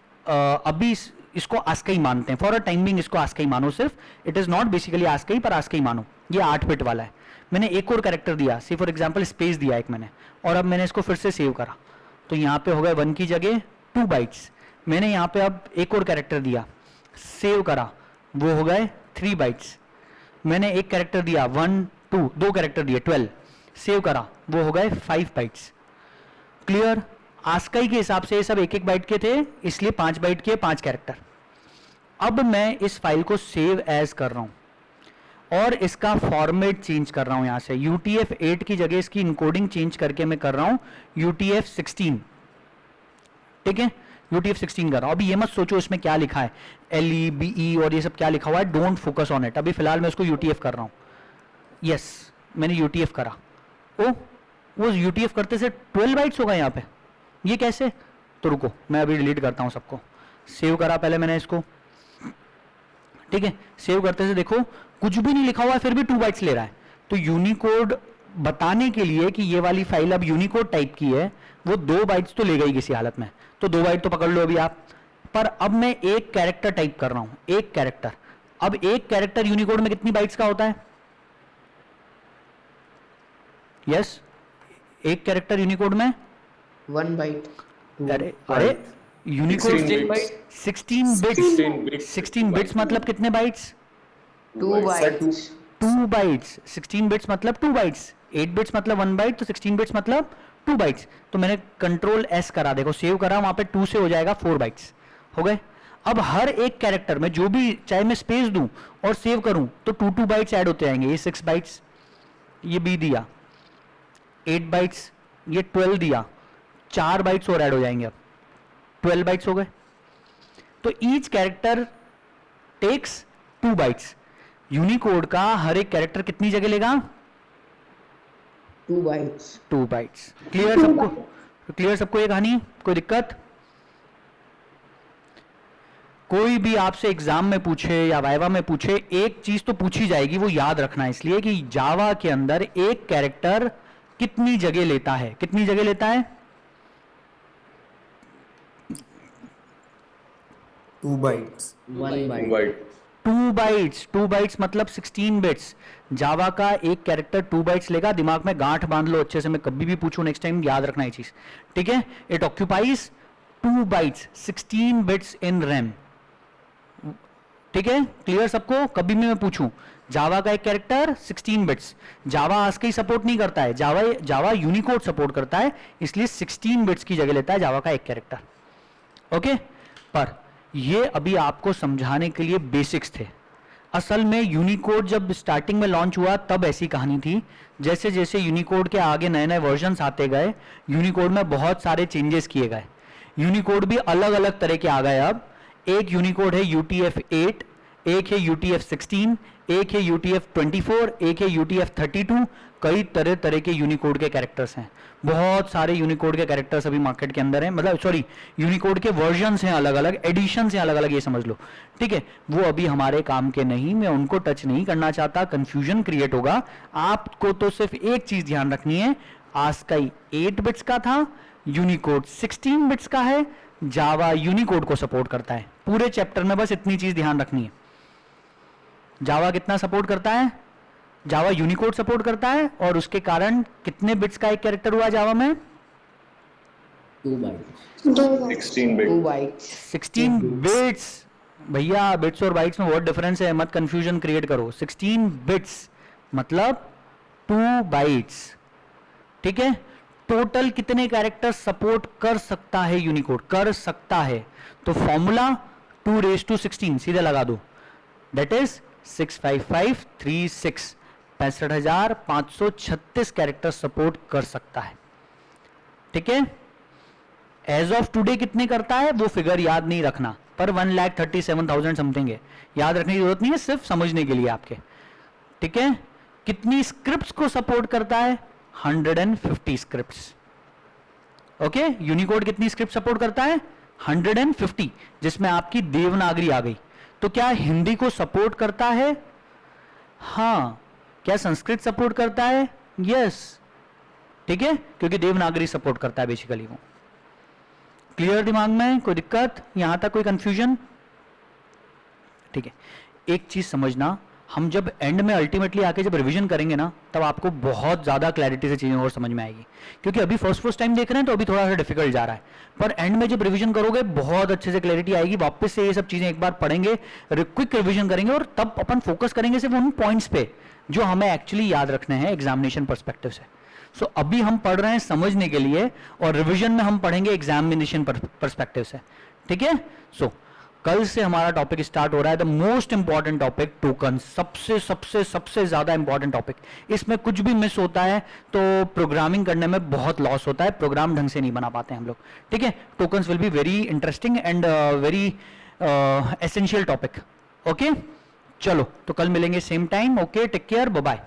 इसको आस्की मानते हैं, फॉर अ टाइम बिंग इसको आस्की मानो सिर्फ, it is not basically ASCII पर आस्की मानो। ये 8 बिट वाला है। मैंने एक और कैरेक्टर दिया, सी फॉर एग्जांपल स्पेस दिया एक मैंने, और अब मैंने इसको फिर से सेव करा, तो यहाँ पे हो गए 1 की जगह 2 बाइट्स। मैंने यहाँ पे अब एक और कैरेक्टर दिया, सेव करा, वो हो गए 3 बाइट्स। मैंने एक कैरेक्टर दिया 1 2, 2 कैरेक्टर दिए 12, सेव करा, वो हो गए 5 बाइट्स। क्लियर? आस्काई के हिसाब से ये सब 1-1 बाइट के थे, इसलिए 5 बाइट के 5 कैरेक्टर। अब मैं इस फाइल को सेव एज कर रहा हूं और इसका फॉर्मेट चेंज कर रहा हूं। यहां से UTF-8 की जगह इसकी इनकोडिंग चेंज करके मैं कर रहा हूं UTF-16। ठीक है, UTF-16 कर रहा हूं। अभी ये मत सोचो इसमें क्या लिखा है, LE BE और ये सब क्या लिखा हुआ है, डोंट फोकस ऑन इट। अभी फिलहाल मैं उसको UTF कर रहा हूं। यस, मैंने UTF करा। ओ, वो UTF करते से 12 बाइट्स होगा यहाँ पे, ये कैसे? तो रुको, मैं अभी डिलीट करता हूं सबको। सेव करा पहले मैंने इसको, ठीक है, सेव करते से देखो कुछ भी नहीं लिखा हुआ है, फिर भी 2 बाइट्स ले रहा है। तो यूनिकोड बताने के लिए कि ये वाली फाइल अब यूनिकोड टाइप की है, वो 2 बाइट्स तो ले गई किसी हालत में, तो 2 बाइट तो पकड़ लो अभी आप। पर अब मैं एक कैरेक्टर टाइप कर रहा हूं, एक कैरेक्टर। अब एक कैरेक्टर यूनिकोड में कितनी बाइट्स का होता है? यस, एक कैरेक्टर यूनिकोड में 1 बाइट। अरे अरे यूनिकोड 16 bits. 16 बिट्स। 16 बिट्स मतलब कितने बाइट्स? 2 बाइट्स। 2 बाइट्स। 16 बिट्स मतलब 2 बाइट्स। 8 बिट्स मतलब 1 बाइट, तो 16 बिट्स मतलब 2 बाइट्स। तो मैंने कंट्रोल S करा, देखो सेव करा, वहां पे 2 से हो जाएगा 4 बाइट्स, हो गए। अब हर एक कैरेक्टर में जो भी, चाहे मैं स्पेस दूं और सेव करूं, तो 2 बाइट्स ऐड होते जाएंगे। ये 6 बाइट्स, ये B दिया, 8 बाइट्स, ये 12 दिया, 4 बाइट्स और ऐड हो जाएंगे, अब 12 बाइट्स हो गए। तो each character takes 2 bytes. Unicode का हर एक कैरेक्टर कितनी जगह लेगा? 2 बाइट्स। 2 बाइट्स। क्लियर सबको? क्लियर सबको ये कहानी? कोई दिक्कत? कोई भी आपसे एग्जाम में पूछे या वाइवा में पूछे, एक चीज तो पूछी जाएगी, वो याद रखना, इसलिए कि जावा के अंदर एक कैरेक्टर कितनी जगह लेता है? कितनी जगह लेता है? 2 bytes. 1 byte. 2 byte. 2 bytes. 2 bytes मतलब 16 बिट्स। जावा का एक कैरेक्टर 2 बाइट्स लेगा। दिमाग में गांठ बांध लो अच्छे से, मैं कभी भी पूछूं नेक्स्ट टाइम याद रखना ये चीज, ठीक है? It occupies 2 bytes, 16 bits in RAM, ठीक है? क्लियर सबको? कभी भी मैं पूछूं, जावा का एक कैरेक्टर 16 बिट्स। जावा आस्की सपोर्ट नहीं करता है, जावा यूनिकोड सपोर्ट करता है, इसलिए 16 बिट्स की जगह लेता है जावा का एक कैरेक्टर, ओके? पर ये अभी आपको समझाने के लिए बेसिक्स थे। असल में यूनिकोड जब स्टार्टिंग में लॉन्च हुआ तब ऐसी कहानी थी। जैसे जैसे यूनिकोड के आगे नए नए वर्जन्स आते गए, यूनिकोड में बहुत सारे चेंजेस किए गए। यूनिकोड भी अलग अलग तरह के आ गए। अब एक यूनिकोड है UTF-8, एक है UTF-16, एक है UTF-24, एक है UTF-32। कई तरह तरह के यूनिकोड के कैरेक्टर्स हैं। बहुत सारे यूनिकोड के कैरेक्टर्स अभी मार्केट के अंदर हैं, मतलब सॉरी, यूनिकोड के वर्जन्स हैं अलग अलग, एडिशंस हैं अलग अलग, ये समझ लो, ठीक है? वो अभी हमारे काम के नहीं, मैं उनको टच नहीं करना चाहता, कंफ्यूजन क्रिएट होगा। आपको तो सिर्फ एक चीज ध्यान रखनी है, आस्काई 8 बिट्स का था, यूनिकोड 16 बिट्स का है, जावा यूनिकोड को सपोर्ट करता है। पूरे चैप्टर में बस इतनी चीज ध्यान रखनी है। जावा कितना सपोर्ट करता है? जावा यूनिकोड सपोर्ट करता है, और उसके कारण कितने बिट्स का एक कैरेक्टर हुआ जावा में? 2 बाइट्स। 16 bit. 2 बाइट्स। 16 बिट्स। भैया बिट्स और बाइट्स में बहुत डिफरेंस है, मत कंफ्यूजन क्रिएट करो। 16 बिट्स मतलब 2 बाइट्स, ठीक है? टोटल कितने कैरेक्टर सपोर्ट कर सकता है यूनिकोड? कर सकता है, तो फॉर्मूला 2⁻16 सीधे लगा दो, दैट इज 65536, 65,536 कैरेक्टर सपोर्ट कर सकता है, ठीक है? एज ऑफ टुडे कितने करता है वो फिगर याद नहीं रखना, पर 1,37,000 समथिंग है। याद रखने की जरूरत नहीं है, सिर्फ समझने के लिए आपके, ठीक है? कितनी स्क्रिप्ट्स को सपोर्ट करता है? 150 स्क्रिप्ट्स, ओके? यूनिकोड कितनी स्क्रिप्ट सपोर्ट करता है? 150, जिसमें आपकी देवनागरी आ गई। तो क्या हिंदी को सपोर्ट करता है? हाँ। क्या संस्कृत सपोर्ट करता है? यस, ठीक है, क्योंकि देवनागरी सपोर्ट करता है बेसिकली वो। क्लियर दिमाग में? कोई दिक्कत? यहां तक कोई कंफ्यूजन? ठीक है, एक चीज समझना, हम जब एंड में अल्टीमेटली आके जब रिवीजन करेंगे ना, तब आपको बहुत ज़्यादा क्लैरिटी से चीज़ें और समझ में आएगी, क्योंकि अभी फर्स्ट टाइम देख रहे हैं तो अभी थोड़ा सा डिफिकल्ट जा रहा है, पर एंड में जब रिवीजन करोगे बहुत अच्छे से क्लैरिटी आएगी, वापस से ये सब चीज़ें एक बार पढ़ेंगे, क्विक रिवीजन करेंगे और तब अपन फोकस करेंगे सिर्फ उन पॉइंट्स पे जो हमें एक्चुअली याद रखने हैं एग्जामिनेशन पर्सपेक्टिव से। सो अभी हम पढ़ रहे हैं समझने के लिए, और रिवीजन में हम पढ़ेंगे एग्जामिनेशन पर्सपेक्टिव से, ठीक है। सो कल से हमारा टॉपिक स्टार्ट हो रहा है, the most important topic token, सबसे सबसे सबसे ज्यादा इंपॉर्टेंट टॉपिक। इसमें कुछ भी मिस होता है तो प्रोग्रामिंग करने में बहुत लॉस होता है, प्रोग्राम ढंग से नहीं बना पाते हम लोग, ठीक है। Tokens will be very interesting and very essential topic, okay. चलो तो कल मिलेंगे same time, okay, take care, bye bye.